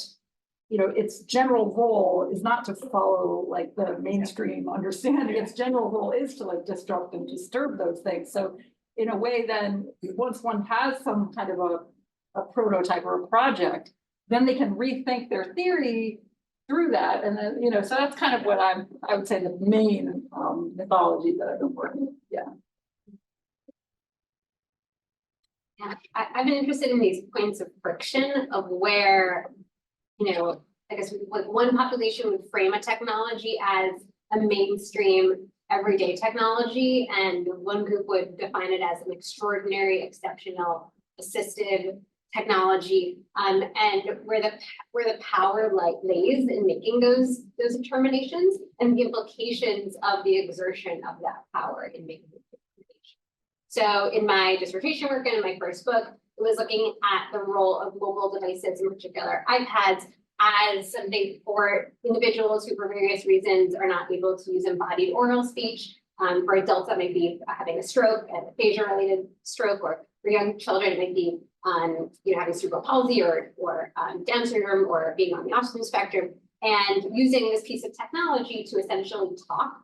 its general role is not to follow like the mainstream understanding. Its general role is to like disrupt and disturb those things. So in a way, then once one has some kind of a prototype or a project, then they can rethink their theory through that. And then, so that's kind of what I would say the main mythology that I've been working with. Yeah. Yeah, I've been interested in these points of friction of where, I guess like one population would frame a technology as a mainstream everyday technology, and one group would define it as an extraordinary, exceptional, assistive technology, and where the power lays in making those determinations and the implications of the exertion of that power in making those determinations. So in my dissertation work and in my first book, it was looking at the role of mobile devices, in particular iPads, as something for individuals who for various reasons are not able to use embodied oral speech. For adults that might be having a stroke, a aphasia-related stroke, or for young children it might be having cerebral palsy or Down syndrome or being on the autism spectrum, and using this piece of technology to essentially talk.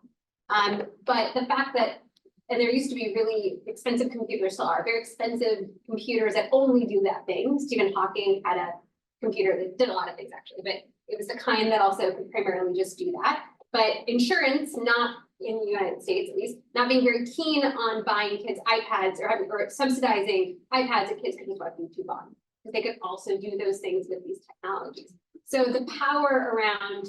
But the fact that, and there used to be really expensive computers, still are very expensive computers that only do that thing. Stephen Hawking had a computer that did a lot of things actually, but it was the kind that also could primarily just do that. But insurance, not in the United States at least, not being very keen on buying kids iPads or subsidizing iPads that kids could just watch YouTube on, because they could also do those things with these technologies. So the power around,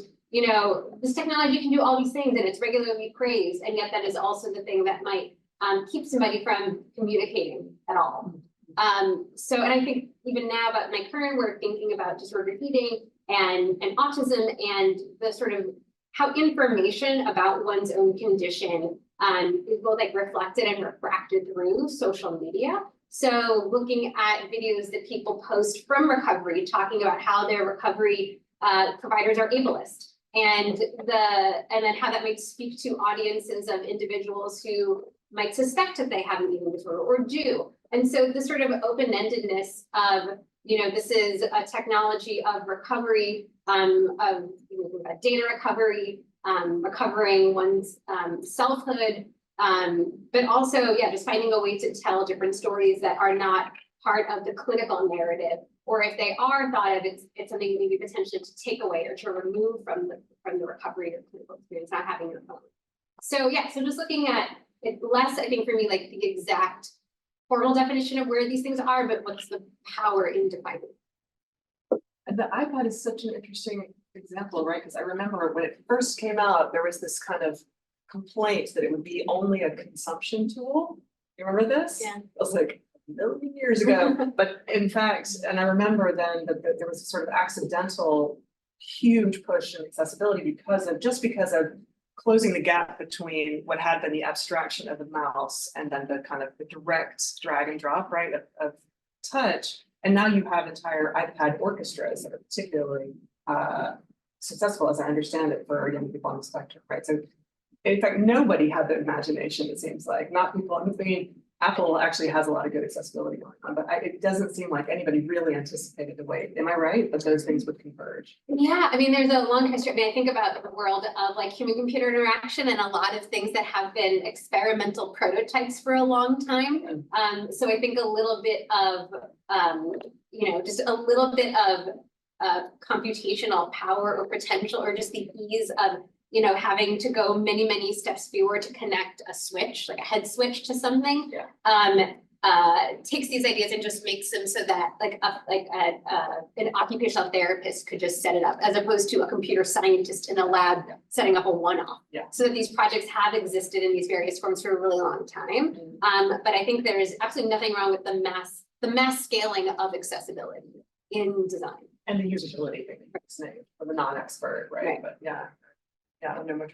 this technology can do all these things and it's regularly praised, and yet that is also the thing that might keep somebody from communicating at all. And I think even now about my current work, thinking about disordered eating and autism and the sort of how information about one's own condition is both reflected and refracted through social media. So looking at videos that people post from recovery, talking about how their recovery providers are ableist, and then how that might speak to audiences of individuals who might suspect that they have an eating disorder or do. And so the sort of open-endedness of, this is a technology of recovery, of data recovery, recovering one's selfhood, but also, just finding a way to tell different stories that are not part of the clinical narrative, or if they are thought of, it's something maybe potentially to take away or to remove from the recovery or clinical experience, not having your phone. So so just looking at it less, I think for me, like the exact formal definition of where these things are, but what's the power in defining. And the iPad is such an interesting example, right? Because I remember when it first came out, there was this kind of complaint that it would be only a consumption tool. You remember this? Yeah. It was like a million years ago. But in fact, and I remember then that there was a sort of accidental huge push in accessibility because of closing the gap between what had been the abstraction of the mouse and then the kind of the direct drag and drop, right, of touch. And now you have entire iPad orchestras that are particularly successful, as I understand it, for young people on the spectrum, right? So in fact, nobody had the imagination, it seems like, not people. I mean, Apple actually has a lot of good accessibility going on, but it doesn't seem like anybody really anticipated the way, am I right, that those things would converge? Yeah, I mean, there's a long history. I mean, I think about the world of human-computer interaction and a lot of things that have been experimental prototypes for a long time. So I think a little bit of, just a little bit of computational power or potential, or just the ease of having to go many, many steps forward to connect a switch, like a head switch to something, takes these ideas and just makes them so that an occupational therapist could just set it up, as opposed to a computer scientist in a lab setting up a one-off. So that these projects have existed in these various forms for a really long time. But I think there is absolutely nothing wrong with the mass scaling of accessibility in design. And the usability thing for the non-expert, right? But I don't know much.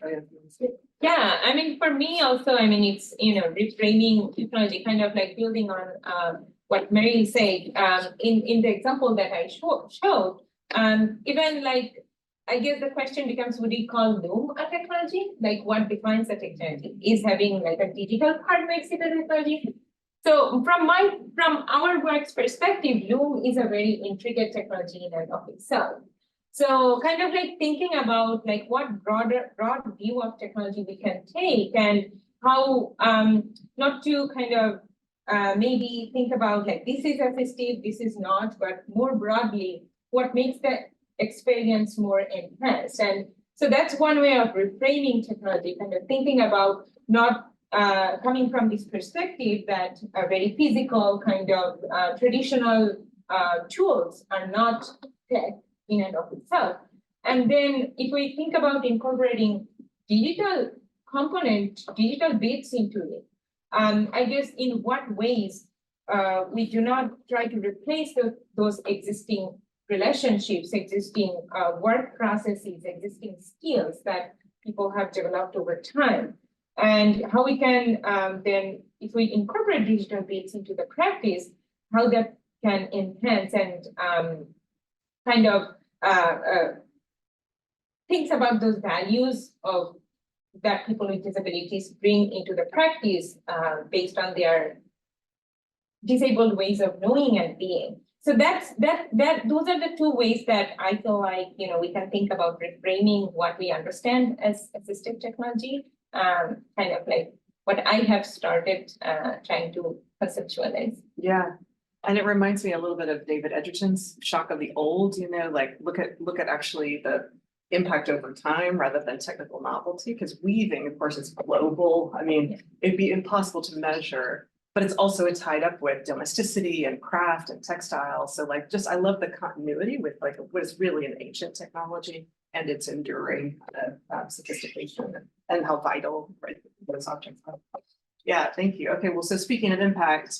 Yeah, I mean, for me also, I mean, it's, reframing technology, kind of like building on what Meryl said, in the example that I showed, even I guess the question becomes, would we call Loom a technology? Like, what defines a technology? Is having a digital part makes it a technology? So from our work's perspective, Loom is a very intricate technology in and of itself. So kind of thinking about what broad view of technology we can take, and how not to kind of maybe think about like, this is assistive, this is not, but more broadly, what makes the experience more enhanced. And so that's one way of reframing technology, kind of thinking about not coming from this perspective that a very physical kind of traditional tools are not tech in and of itself. And then if we think about incorporating digital component, digital bits into it, I guess in what ways we do not try to replace those existing relationships, existing work processes, existing skills that people have developed over time. And how we can then, if we incorporate digital bits into the practice, how that can enhance and kind of thinks about those values of that people with disabilities bring into the practice based on their disabled ways of knowing and being. So those are the two ways that I feel like, you know, we can think about reframing what we understand as assistive technology, kind of like what I have started trying to conceptualize. Yeah. And it reminds me a little bit of David Edgerton's Shock of the Old, you know, like look at actually the impact over time rather than technical novelty, because weaving, of course, is global. I mean, it'd be impossible to measure, but it's also tied up with domesticity and craft and textile. So like, just, I love the continuity with like what is really an ancient technology and its enduring sophistication and how vital, right, those objects are. Yeah, thank you. Okay, well, so speaking of impact,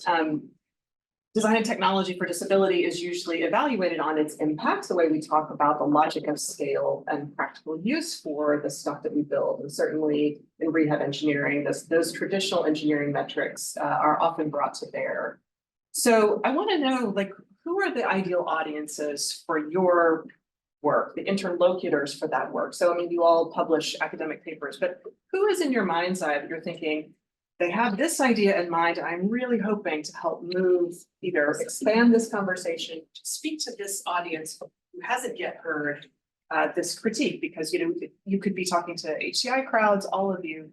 design and technology for disability is usually evaluated on its impacts, the way we talk about the logic of scale and practical use for the stuff that we build. And certainly in rehab engineering, those traditional engineering metrics are often brought to bear. So I want to know, like, who are the ideal audiences for your work, the interlocutors for that work? So, I mean, you all publish academic papers, but who is in your mind's eye that you're thinking, they have this idea in mind, and I'm really hoping to help move, either expand this conversation, to speak to this audience who hasn't yet heard this critique, because, you know, you could be talking to HCI crowds, all of you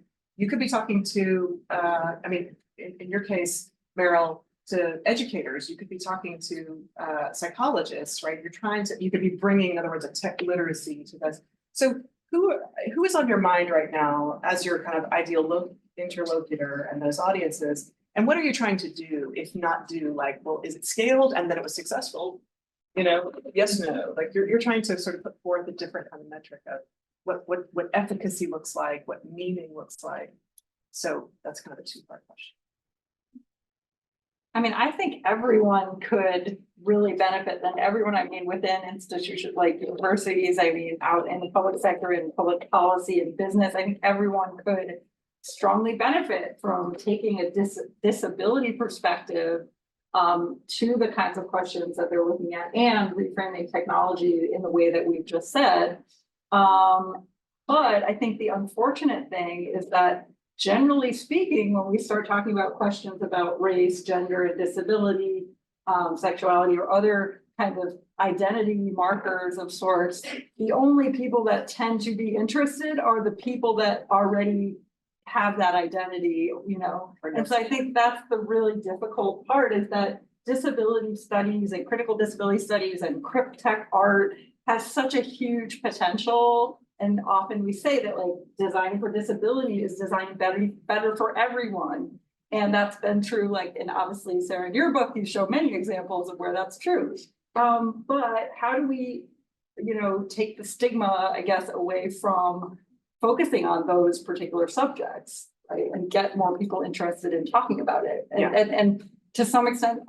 could be talking to, I mean, in your case, Meryl, to educators, you could be talking to psychologists, right? You could be bringing, in other words, a tech literacy to this. So who is on your mind right now as your kind of ideal interlocutor and those audiences? And what are you trying to do, if not do, like, well, is it scaled and then it was successful? You know, yes, no, like you're trying to sort of put forth a different kind of metric of what efficacy looks like, what meaning looks like. So that's kind of a two-part question. I mean, I think everyone could really benefit, and everyone, I mean, within institutions like universities, I mean, out in the public sector, in public policy and business, I think everyone could strongly benefit from taking a disability perspective to the kinds of questions that they're looking at and reframing technology in the way that we've just said. But I think the unfortunate thing is that, generally speaking, when we start talking about questions about race, gender, and disability, sexuality, or other kind of identity markers of sorts, the only people that tend to be interested are the people that already have that identity, you know. And so I think that's the really difficult part, is that disability studies and critical disability studies and cryptech art has such a huge potential. And often we say that, like, designing for disability is designing better for everyone. And that's been true, like, and obviously, Sara, in your book, you show many examples of where that's true. But how do we, you know, take the stigma, I guess, away from focusing on those particular subjects, right? And get more people interested in talking about it. And to some extent,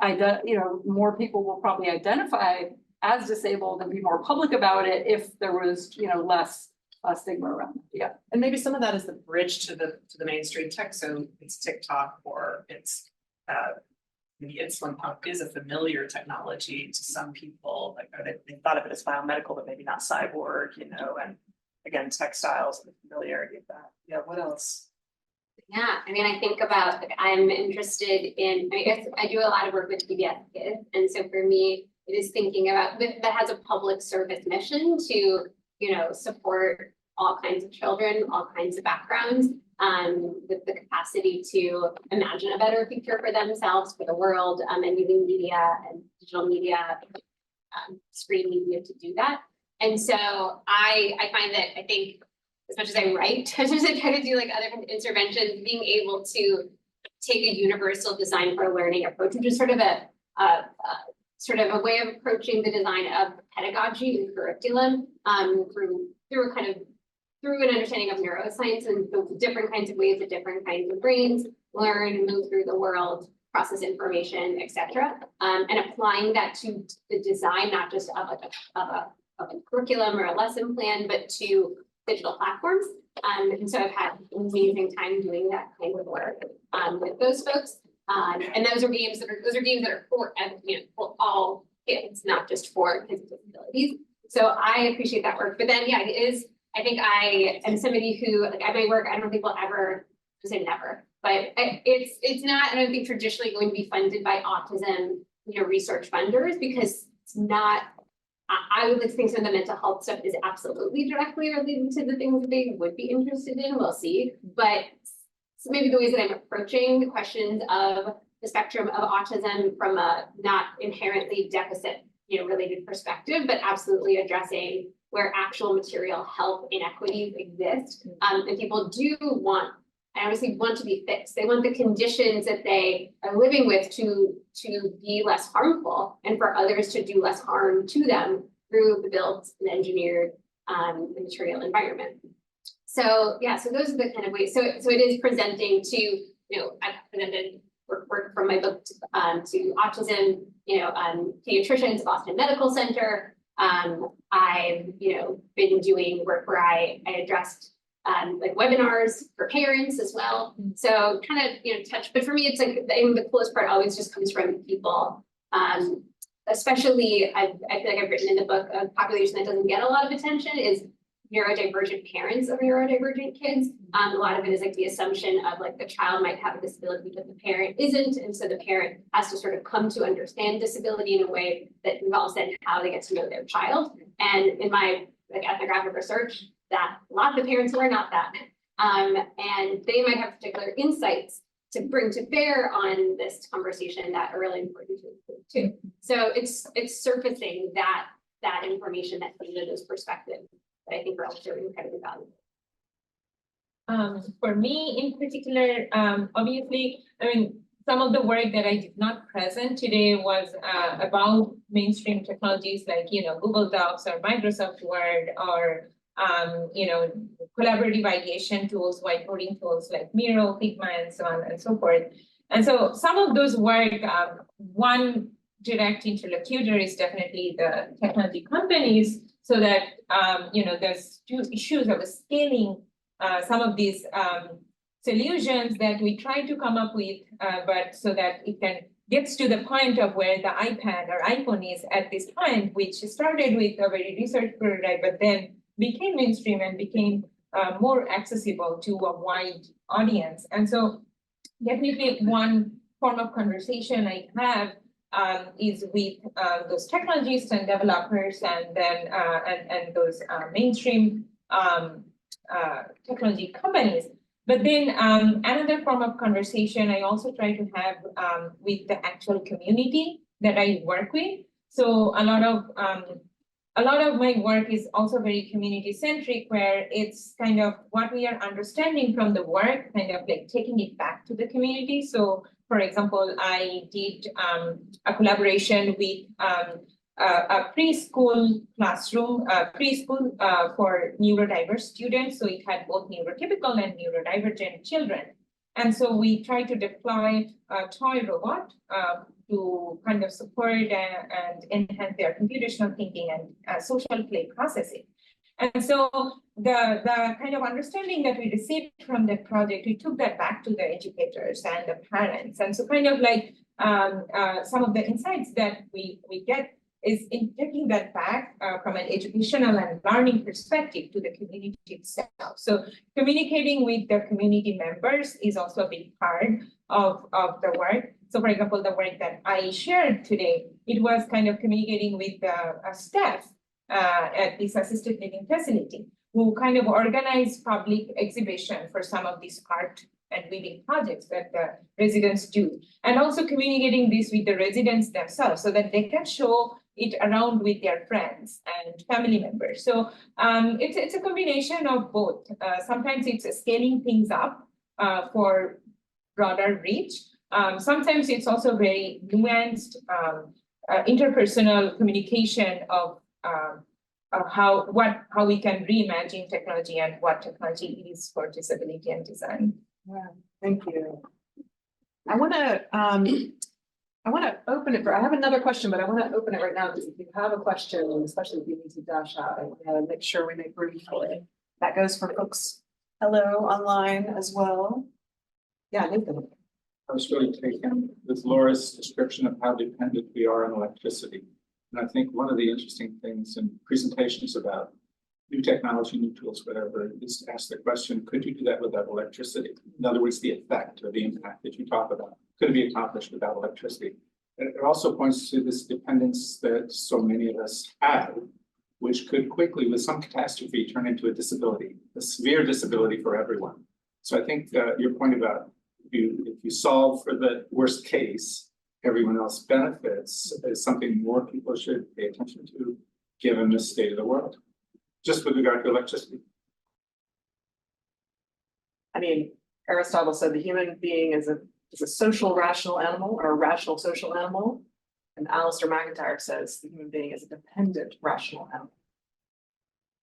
you know, more people will probably identify as disabled and be more public about it if there was, you know, less stigma around it. Yeah. And maybe some of that is the bridge to the mainstream tech. So it's TikTok, or it's the insulin pump is a familiar technology to some people. Like they thought of it as biomedical, but maybe not cyborg, you know, and again, textiles and the familiarity of that. Yeah, what else? Yeah, I mean, I think about, like, I'm interested in, I guess I do a lot of work with PBS kids. And so for me, it is thinking about that has a public service mission to, you know, support all kinds of children, all kinds of backgrounds, with the capacity to imagine a better future for themselves, for the world, and using media and digital media, screen media to do that. And so I find that, I think, as much as I write, as much as I try to do like other interventions, being able to take a universal design for learning approach, which is sort of a way of approaching the design of pedagogy and curriculum, through an understanding of neuroscience and the different kinds of ways that different kinds of brains learn, move through the world, process information, etc. And applying that to the design, not just of a curriculum or a lesson plan, but to digital platforms. And so I've had an amazing time doing that kind of work with those folks. And those are games that are for, for all kids, not just for kids with disabilities. So I appreciate that work. But then, yeah, it is. I think I am somebody who, like, at my work, I don't think will ever, say never, but it's not, I don't think, traditionally going to be funded by autism, research funders, because it's not. I would like to think some of the mental health stuff is absolutely directly related to the things that they would be interested in. We'll see, but so maybe the ways that I'm approaching the questions of the spectrum of autism from a not inherently deficit, related perspective, but absolutely addressing where actual material health inequities exist. And people do want, I honestly want to be fixed. They want the conditions that they are living with to be less harmful and for others to do less harm to them through the built and engineered material environment. So yeah, so those are the kind of ways. So it is presenting to, I've presented work from my book to autism, pediatricians, Boston Medical Center. I've, been doing work where I addressed like webinars for parents as well. So kind of, touch, but for me, it's like the coolest part always just comes from people. Especially, I feel like I've written in the book, a population that doesn't get a lot of attention is neurodivergent parents of neurodivergent kids. A lot of it is like the assumption of like the child might have a disability, but the parent isn't. And so the parent has to sort of come to understand disability in a way that involves then how they get to know their child. And in my ethnographic research, that a lot of the parents were not that. And they might have particular insights to bring to bear on this conversation that are really important to include too. So it's surfacing that information, that data, those perspectives that I think are also incredibly valuable. For me in particular, obviously, some of the work that I did not present today was about mainstream technologies like, Google Docs or Microsoft Word or, collaborative ideation tools, whiteboarding tools like Miro, Figma, and so on and so forth. And so some of those work, one direct interlocutor is definitely the technology companies, so that, there's two issues of scaling some of these solutions that we try to come up with, but so that it gets to the point of where the iPad or iPhone is at this point, which started with a very research prototype, but then became mainstream and became more accessible to a wide audience. And so definitely one form of conversation I have is with those technologists and developers, and then and those mainstream technology companies. But then another form of conversation I also try to have with the actual community that I work with. So a lot of my work is also very community centric, where it's kind of what we are understanding from the work, kind of like taking it back to the community. So for example, I did a collaboration with a preschool classroom, for neurodiverse students. So it had both neurotypical and neurodivergent children. And so we tried to deploy a toy robot to kind of support and enhance their computational thinking and social play processing. And so the kind of understanding that we received from that project, we took that back to the educators and the parents. And so kind of like some of the insights that we get is in taking that back from an educational and learning perspective to the community itself. So communicating with the community members is also a big part of the work. So for example, the work that I shared today, it was kind of communicating with the staff at this assisted living facility, who kind of organize public exhibition for some of these art and weaving projects that the residents do. And also communicating this with the residents themselves so that they can show it around with their friends and family members. So it's a combination of both. Sometimes it's scaling things up for broader reach. Sometimes it's also very nuanced interpersonal communication of how we can reimagine technology and what technology is for disability and design. Yeah, thank you. I want to open it I have another question, but I want to open it right now because if you have a question, especially if you need to dash out, I want to make sure we make room for it. That goes for folks, hello, online as well. Yeah, Nathan. I was really taken with Laura's description of how dependent we are on electricity. And I think one of the interesting things in presentations about new technology, new tools, whatever, is to ask the question, could you do that without electricity? In other words, the effect or the impact that you talk about, could it be accomplished without electricity? And it also points to this dependence that so many of us have, which could quickly, with some catastrophe, turn into a disability, a severe disability for everyone. So I think your point about if you solve for the worst case, everyone else benefits is something more people should pay attention to, given the state of the world. Just with regard to electricity. I mean, Aristotle said the human being is a social rational animal or a rational social animal. And Alistair McIntyre says the human being is a dependent rational animal.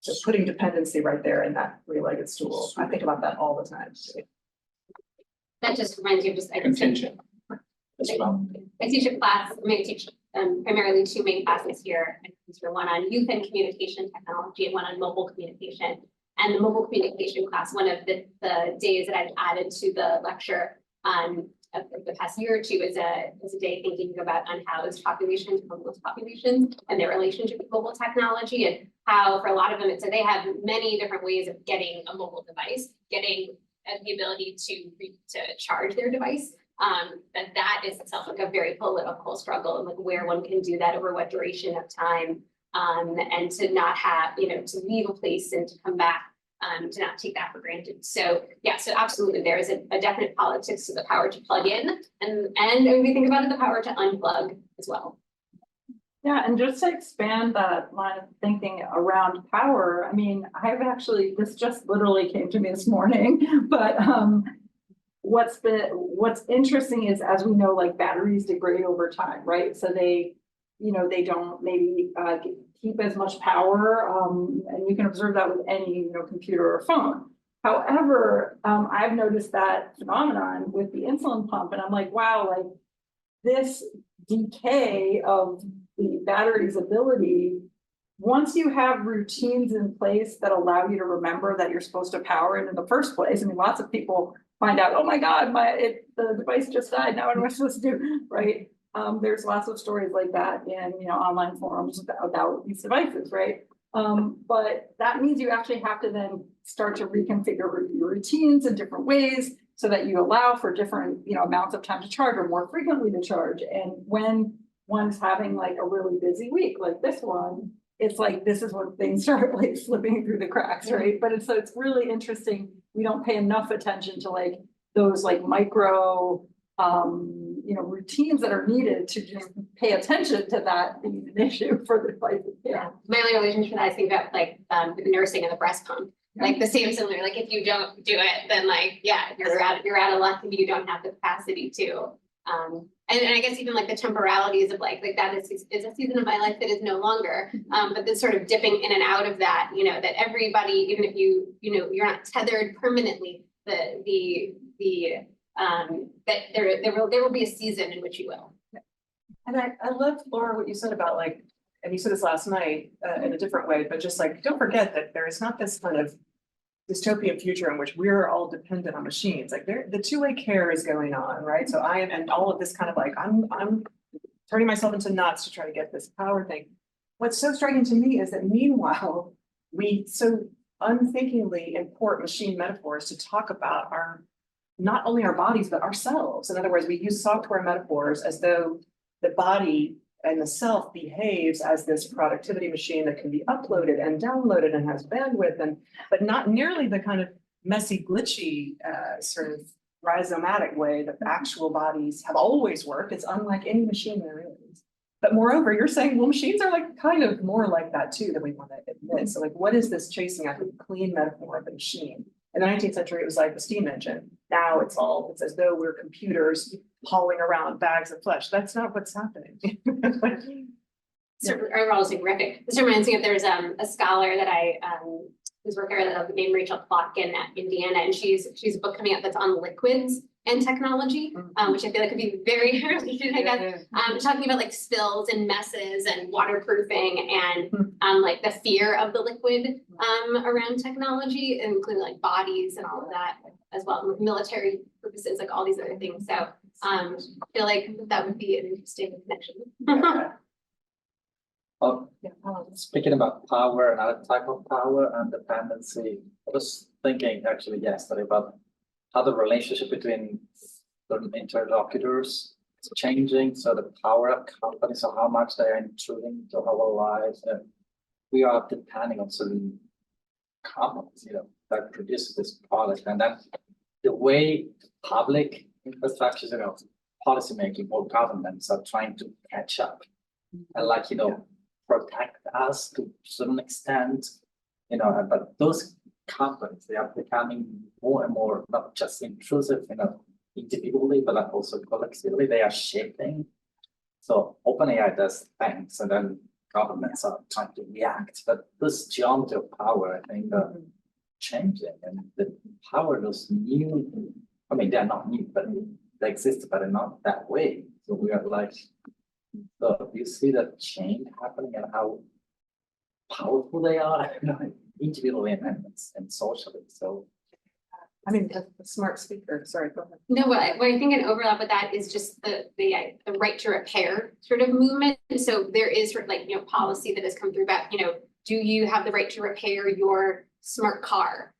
So putting dependency right there in that three-legged stool. I think about that all the time. That just reminds you of just. Contingent as well. I teach a class, I teach primarily two main classes here. One on youth and communication technology and one on mobile communication. And the mobile communication class, one of the days that I've added to the lecture of the past year or two is a day thinking about unhoused populations, homeless populations, and their relationship with mobile technology, and how for a lot of them, so they have many different ways of getting a mobile device, getting the ability to charge their device. That is itself like a very political struggle, and like where one can do that over what duration of time, and to not have, to leave a place and to come back, to not take that for granted. So yeah, so absolutely there is a definite politics to the power to plug in, and when we think about it, the power to unplug as well. Yeah, and just to expand that line of thinking around power, I mean, this just literally came to me this morning, but what's interesting is, as we know, like batteries degrade over time, right? So they don't maybe keep as much power, and you can observe that with any computer or phone. However, I've noticed that phenomenon with the insulin pump, and I'm like, wow, like this decay of the battery's ability, once you have routines in place that allow you to remember that you're supposed to power it in the first place. I mean, lots of people find out, oh my God, the device just died. Now what am I supposed to do, right? There's lots of stories like that in online forums about these devices, right? But that means you actually have to then start to reconfigure your routines in different ways so that you allow for different amounts of time to charge or more frequently to charge. And when one's having like a really busy week like this one, it's like this is when things start like slipping through the cracks, right? But it's really interesting. We don't pay enough attention to like those like micro routines that are needed to just pay attention to that being an issue for the device. Yeah. My only relationship I think about like the nursing and the breast pump. Like the same similar, like if you don't do it, then like, yeah, you're out of luck if you don't have the capacity to. And I guess even like the temporalities of like that is a season of my life that is no longer, but this sort of dipping in and out of that, that everybody, even if you're not tethered permanently, that there will be a season in which you will. And I love, Laura, what you said about like, and you said this last night in a different way, but just like, don't forget that there is not this kind of dystopian future in which we're all dependent on machines. Like the two-way care is going on, right? So and all of this kind of like, I'm turning myself into nuts to try to get this power thing. What's so striking to me is that meanwhile, we so unthinkingly import machine metaphors to talk about not only our bodies, but ourselves. In other words, we use software metaphors as though the body and the self behaves as this productivity machine that can be uploaded and downloaded and has bandwidth but not nearly the kind of messy, glitchy, sort of rhizomatic way that the actual bodies have always worked. It's unlike any machine there is. But moreover, you're saying, well, machines are like kind of more like that too, than we want to admit. So like, what is this chasing after the clean metaphor of the machine? In the 19th century, it was like the steam engine. Now it's as though we're computers hauling around bags of flesh. That's not what's happening. So overall, it's horrific. This reminds me of there's a scholar that I who's working named Rachel Plotkin at Indiana, and she's a book coming out that's on liquids and technology, which I feel like could be very related, I guess. Talking about like spills and messes and waterproofing and like the fear of the liquid around technology, including like bodies and all of that as well, with military purposes, like all these other things. So I feel like that would be an interesting connection. Speaking about power and other type of power and dependency, I was thinking actually yesterday about how the relationship between certain interlocutors is changing. So the power of companies, so how much they are intruding into our lives, and we are depending on certain companies, that produce this product, and then the way public infrastructures, policymaking or governments are trying to catch up and protect us to a certain extent, but those companies, they are becoming more and more, not just intrusive, individually, but also collectively, they are shaping. So OpenAI does things, and then governments are trying to react. But this geometry of power, I think, changing, and the power, those new, they're not new, but they exist, but they're not that way. So we are like, so you see that change happening and how powerful they are, individually and socially. So, the smart speaker. Sorry, go ahead. No, what I think an overlap with that is just the right to repair sort of movement. So there is sort of like policy that has come through about do you have the right to repair your smart car?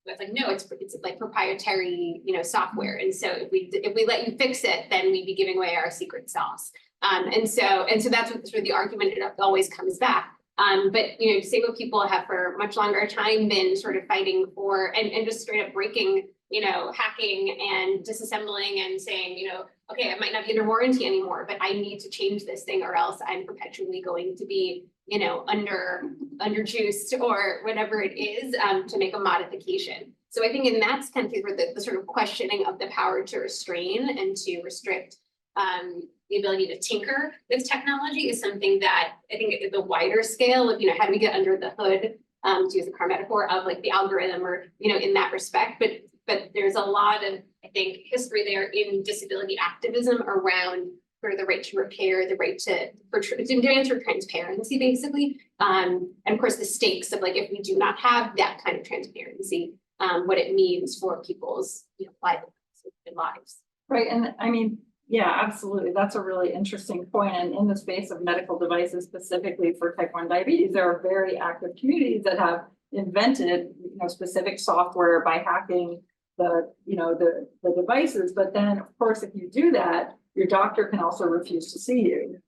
It's like, no, it's like proprietary, software. And so if we let you fix it, then we'd be giving away our secret sauce. And so that's what sort of the argument always comes back. But disabled people have for much longer time been sort of fighting for and just straight up breaking, hacking and disassembling and saying, okay, I might not be under warranty anymore, but I need to change this thing or else I'm perpetually going to be underjuiced or whatever it is to make a modification. So I think in that sense where the sort of questioning of the power to restrain and to restrict the ability to tinker with technology is something that I think at the wider scale of, how do we get under the hood, to use the car metaphor of like the algorithm or, in that respect, but there's a lot of, I think, history there in disability activism around for the right to repair, the right to demand for transparency, basically. And of course, the stakes of like, if we do not have that kind of transparency, what it means for people's lives. Right, and yeah, absolutely. That's a really interesting point. And in the space of medical devices, specifically for type 1 diabetes, there are very active communities that have invented, specific software by hacking the devices. But then, of course, if you do that, your doctor can also refuse to see you.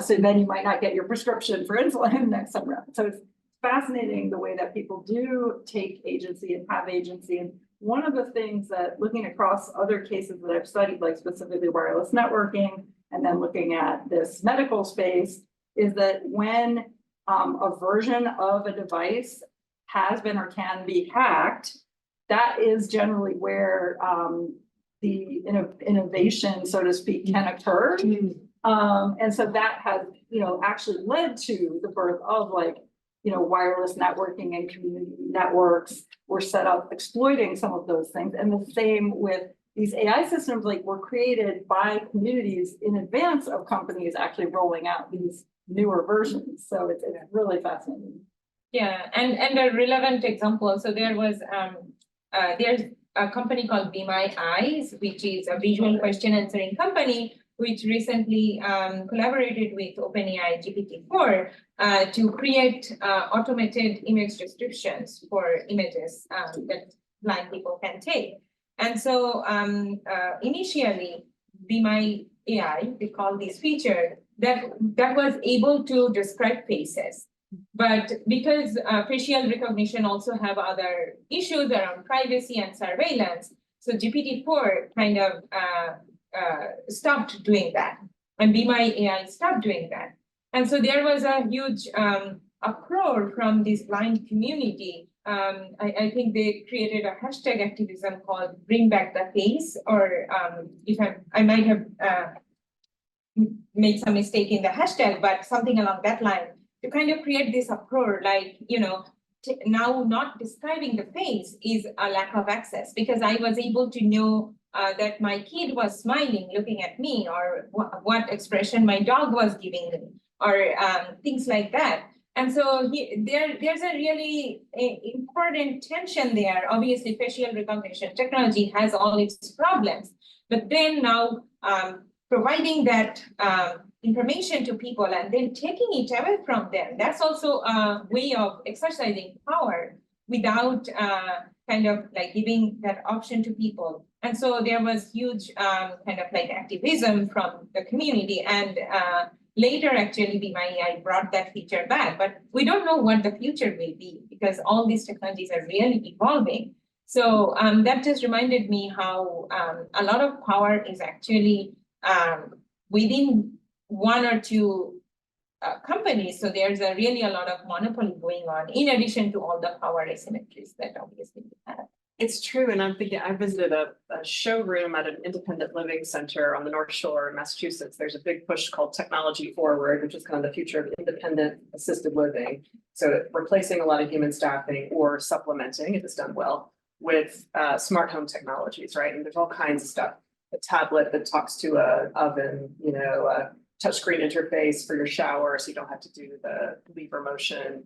So then you might not get your prescription for insulin next time around. So it's fascinating the way that people do take agency and have agency. And one of the things that looking across other cases that I've studied, like specifically wireless networking, and then looking at this medical space, is that when a version of a device has been or can be hacked, that is generally where the innovation, so to speak, can occur. And so that has, actually led to the birth of wireless networking, and community networks were set up exploiting some of those things. And the same with these AI systems, were created by communities in advance of companies actually rolling out these newer versions. So it's really fascinating. Yeah, and a relevant example. So there was there's a company called Be My Eyes, which is a visual question answering company, which recently collaborated with OpenAI GPT-4 to create automated image descriptions for images that blind people can take. And so initially, Be My AI, we call these features, that was able to describe faces. But because facial recognition also have other issues around privacy and surveillance, so GPT-4 kind of stopped doing that, and Be My AI stopped doing that. And so there was a huge uproar from this blind community. I think they created a hashtag activism called Bring Back the Face, or if I might have made some mistake in the hashtag, but something along that line, to kind of create this uproar, like, now not describing the face is a lack of access, because I was able to know that my kid was smiling, looking at me, or what expression my dog was giving me, or things like that. And so there's a really important tension there. Obviously, facial recognition technology has all its problems, but then now providing that information to people and then taking it away from them, that's also a way of exercising power without kind of like giving that option to people. And so there was huge kind of like activism from the community, and later actually Be My AI brought that feature back, but we don't know what the future will be because all these technologies are really evolving. So that just reminded me how a lot of power is actually within one or two companies. So there's really a lot of monopoly going on, in addition to all the power asymmetries that obviously we have. It's true, and I'm thinking, I visited a showroom at an independent living center on the North Shore in Massachusetts. There's a big push called Technology Forward, which is kind of the future of independent assisted living. So replacing a lot of human staffing or supplementing, if it's done well, with smart home technologies, right? And there's all kinds of stuff. A tablet that talks to an oven, a touchscreen interface for your shower, so you don't have to do the lever motion.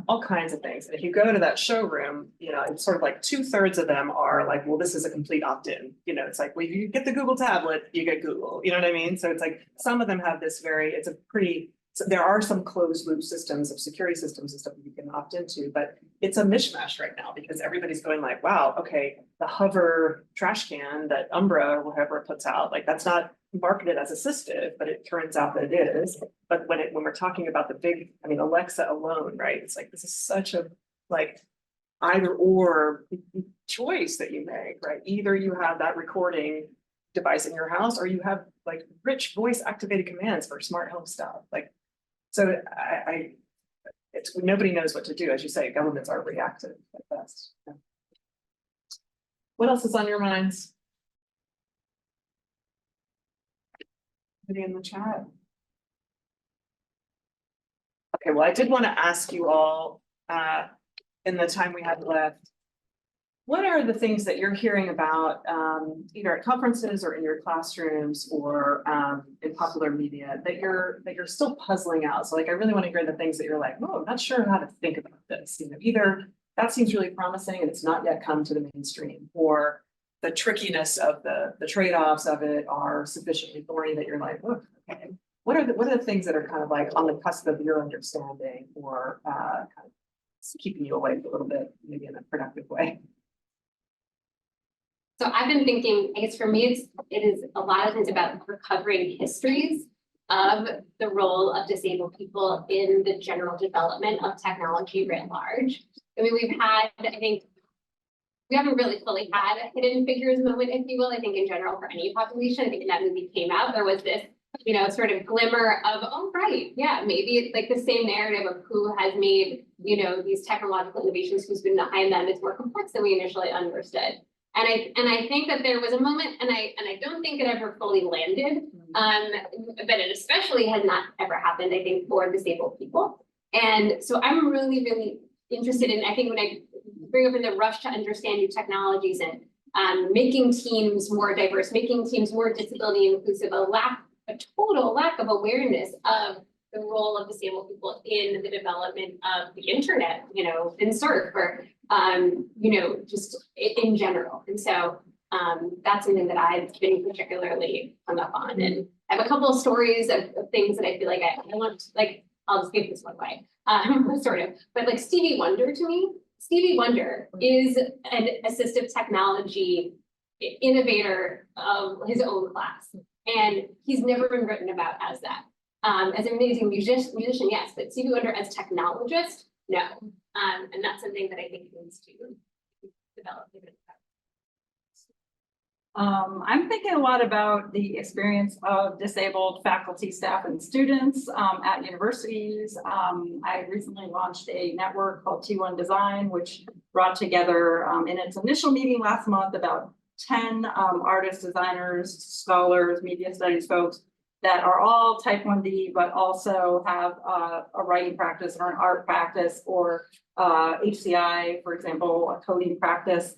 All kinds of things. And if you go to that showroom, it's sort of like 2/3 of them are like, well, this is a complete opt-in. It's like, well, you get the Google tablet, you get Google, you know what I mean? So it's like, some of them have this so there are some closed loop systems of security systems and stuff that you can opt into, but it's a mishmash right now because everybody's going like, wow, okay, the hover trash can that Umbra or whoever puts out, like that's not marketed as assistive, but it turns out that it is. But when we're talking about the big, Alexa alone, right? It's like, this is such a either or choice that you make, right? Either you have that recording device in your house, or you have like rich voice activated commands for smart home stuff. So nobody knows what to do. As you say, governments are reactive at best. Yeah. What else is on your minds? Anybody in the chat? Okay, well, I did want to ask you all in the time we have left, what are the things that you're hearing about either at conferences or in your classrooms or in popular media that you're still puzzling out? So I really want to hear the things that you're like, oh, I'm not sure how to think about this. Either that seems really promising and it's not yet come to the mainstream, or the trickiness of the trade-offs of it are sufficiently thorny that you're like, oh, okay. What are the things that are kind of like on the cusp of your understanding, or kind of keeping you awake a little bit, maybe in a productive way? So I've been thinking, I guess for me, it is a lot of things about recovering histories of the role of disabled people in the general development of technology writ large. We've had, I think, we haven't really fully had a hidden figures moment, if you will. I think in general for any population, I think when that movie came out, there was this, sort of glimmer of, oh, right, yeah, maybe it's like the same narrative of who has made, these technological innovations, who's been behind them. It's more complex than we initially understood. And I think that there was a moment, and I don't think it ever fully landed, but it especially has not ever happened, I think, for disabled people. And so I'm really, really interested in, I think when I bring up in the rush to understand new technologies and making teams more diverse, making teams more disability inclusive, a total lack of awareness of the role of disabled people in the development of the internet, in SURF, or, just in general. And so that's something that I've been particularly hung up on. And I have a couple of stories of things that I feel like I want, I'll just give this one way, sort of, but like Stevie Wonder to me, Stevie Wonder is an assistive technology innovator of his own class. And he's never been written about as that. As an amazing musician, yes, but C.V. Wonder as technologist, no. And that's something that I think needs to develop. I'm thinking a lot about the experience of disabled faculty, staff, and students at universities. I recently launched a network called T1 Design, which brought together in its initial meeting last month about 10 artists, designers, scholars, media studies folks that are all type 1D, but also have a writing practice or an art practice or HCI, for example, a coding practice.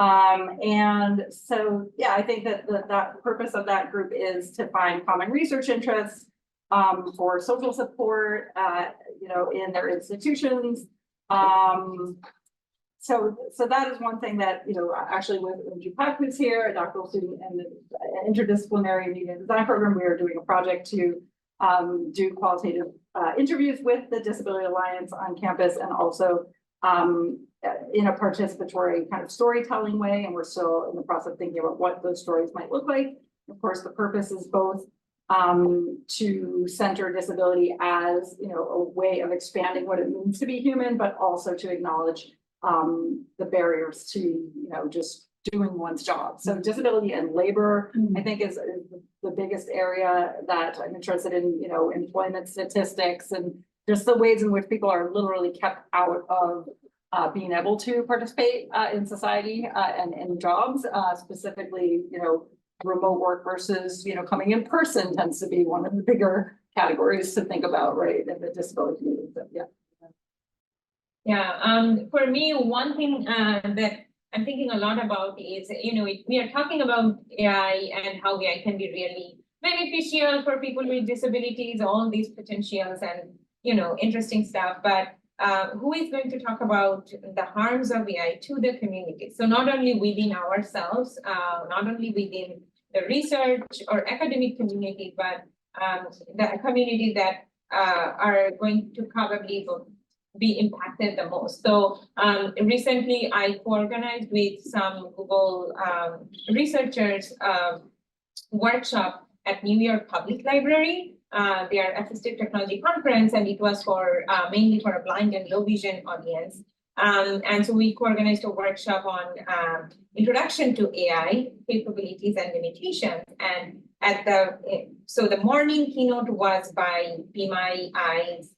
And so, yeah, I think that the purpose of that group is to find common research interests for social support, in their institutions. So that is one thing that, actually when Jupak was here, a doctoral student in the interdisciplinary media design program, we are doing a project to do qualitative interviews with the Disability Alliance on campus and also in a participatory kind of storytelling way, and we're still in the process of thinking about what those stories might look like. Of course, the purpose is both to center disability as a way of expanding what it means to be human, but also to acknowledge the barriers to just doing one's job. So disability and labor, I think, is the biggest area that I'm interested in. Employment statistics and just the ways in which people are literally kept out of being able to participate in society and in jobs, specifically, remote work versus, coming in person tends to be one of the bigger categories to think about, right, in the disability community. So, yeah. Yeah, for me, one thing that I'm thinking a lot about is, we are talking about AI and how AI can be really beneficial for people with disabilities, all these potentials and, interesting stuff. But who is going to talk about the harms of AI to the community? So not only within ourselves, not only within the research or academic community, but the community that are going to probably be impacted the most. So recently I co-organized with some Google researchers workshop at New York Public Library, their assistive technology conference, and it was for mainly for a blind and low vision audience. And so we co-organized a workshop on introduction to AI capabilities and limitations. And at the morning keynote was by Be My Eyes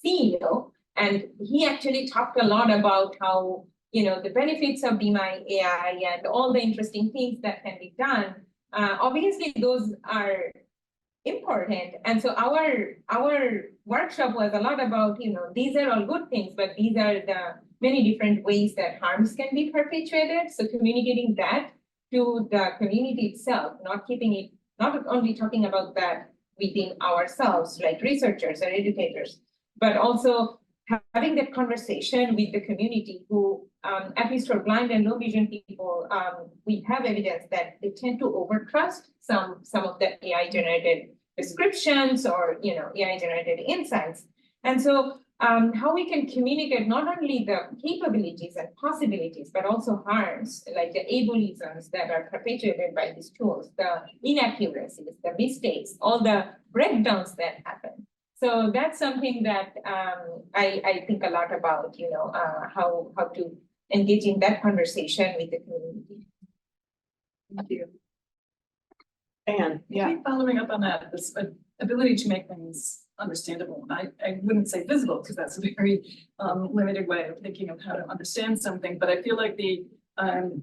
CEO, and he actually talked a lot about how the benefits of Be My AI and all the interesting things that can be done. Obviously, those are important, and so our workshop was a lot about these are all good things, but these are the many different ways that harms can be perpetuated. So communicating that to the community itself, not only talking about that within ourselves, like researchers or educators, but also having that conversation with the community who, at least for blind and low vision people, we have evidence that they tend to overtrust some of the AI generated descriptions or AI generated insights. And so how we can communicate not only the capabilities and possibilities, but also harms, like the ableisms that are perpetuated by these tools, the inaccuracies, the mistakes, all the breakdowns that happen. So that's something that I think a lot about, how to engage in that conversation with the community. Thank you. And yeah, following up on that, this ability to make things understandable. And I wouldn't say visible, because that's a very limited way of thinking of how to understand something. But I feel like the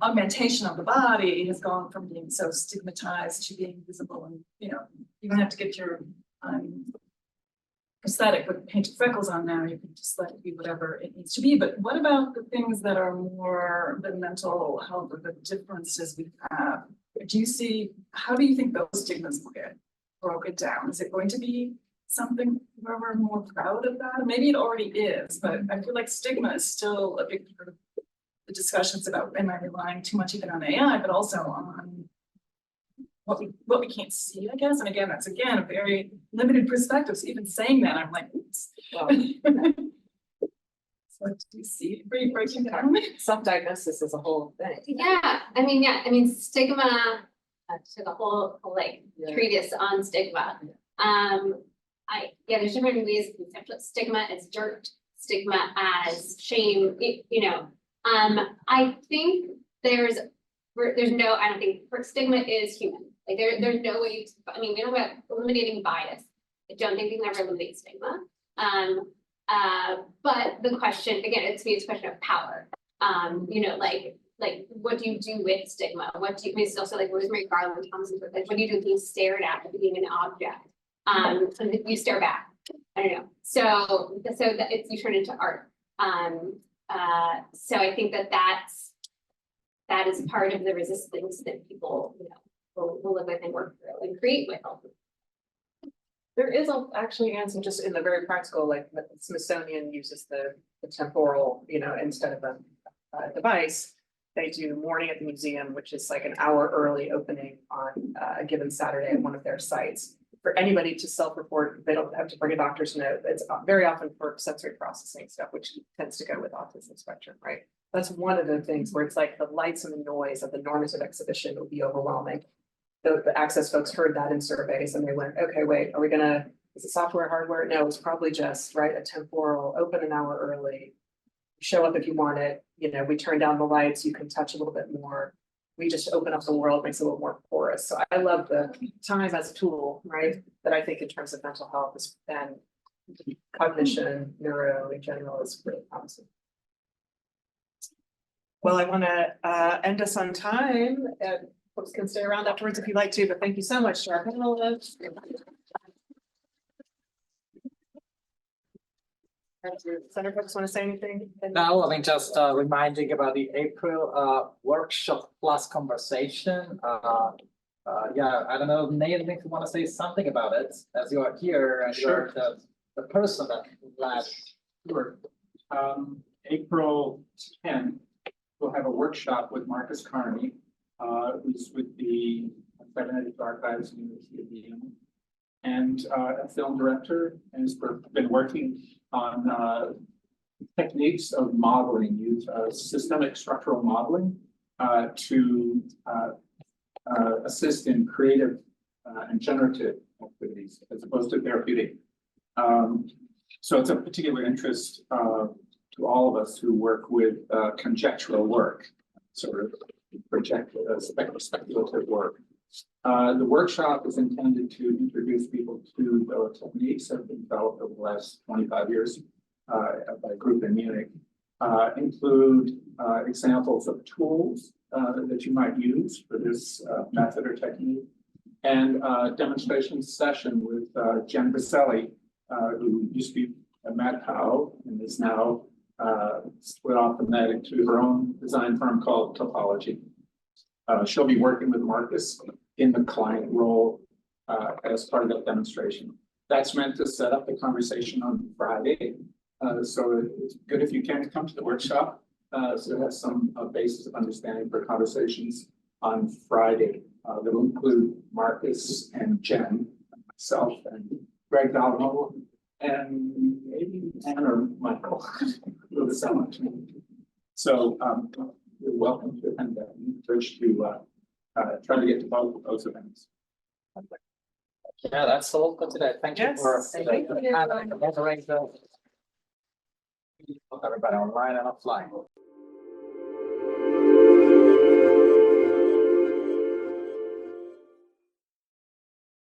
augmentation of the body has gone from being so stigmatized to being visible. And you don't have to get your prosthetic with painted freckles on now. You can just let it be whatever it needs to be. But what about the things that are more the mental health or the differences we have? How do you think those stigmas will get broken down? Is it going to be something where we're more proud of that? Maybe it already is, but I feel like stigma is still a big part of the discussions about, am I relying too much even on AI, but also on what we can't see, I guess. And again, that's a very limited perspective. So even saying that, I'm like, oops. Well, so do you see breaking down? Self-diagnosis is a whole thing. Yeah, I mean, stigma took a whole like treatise on stigma. There's different ways to conceptualize stigma as dirt, stigma as shame, I think I don't think stigma is human. Like there's no way to, we don't have eliminating bias. I don't think we can ever eliminate stigma. But the question, again, it's a question of power. Like what do you do with stigma? It's also like Rosemary Garland Thompson, like what do you do being stared at being an object? And you stare back. I don't know. So that you turn into art. So I think that is part of the resistance that people, will live with and work through and create with. There is actually answer just in the very practical, like the Smithsonian uses the temporal, instead of a device. They do morning at the museum, which is like an hour early opening on a given Saturday at one of their sites. For anybody to self-report, they don't have to bring a doctor's note. It's very often for sensory processing stuff, which tends to go with autism spectrum, right? That's one of the things where it's like the lights and the noise of the normative exhibition will be overwhelming. The access folks heard that in surveys and they went, okay, wait, is it software, hardware? No, it's probably just, right, a temporal, open an hour early, show up if you want it, we turn down the lights, you can touch a little bit more. We just open up the world, makes it a little more porous. So I love the time as a tool, right? That I think in terms of mental health and cognition, neuro in general is really promising. Well, I want to end us on time. Folks can stay around afterwards if you'd like to, but thank you so much to our panelists. Center folks want to say anything? No, just reminding about the April workshop plus conversation. I don't know, Neil, if you want to say something about it, as you are here and Sure. you're the person that led. Sure. April 10th, we'll have a workshop with Marcus Carney, who's with the Cybernetics Archives, University of Vienna, and a film director, and has been working on techniques of modeling, use systemic structural modeling to assist in creative and generative activities as opposed to therapeutic. So it's a particular interest to all of us who work with conjectural work, sort of speculative work. The workshop is intended to introduce people to the techniques that have been developed over the last 25 years by a group in Munich, include examples of tools that you might use for this method or technique, and a demonstration session with Jen Baselli, who used to be at Paolo and is now split off from that into her own design firm called Topology. She'll be working with Marcus in the client role as part of that demonstration. That's meant to set up the conversation on Friday. So it's good if you can come to the workshop. So it has some basis of understanding for conversations on Friday. That will include Marcus and Jen, myself and Greg Dalamo, and maybe Anne or Michael. So you're welcome to attend that. I encourage to try to get to both of those events. Yeah, that's all for today. Thank you for Thank you. everybody online and offline.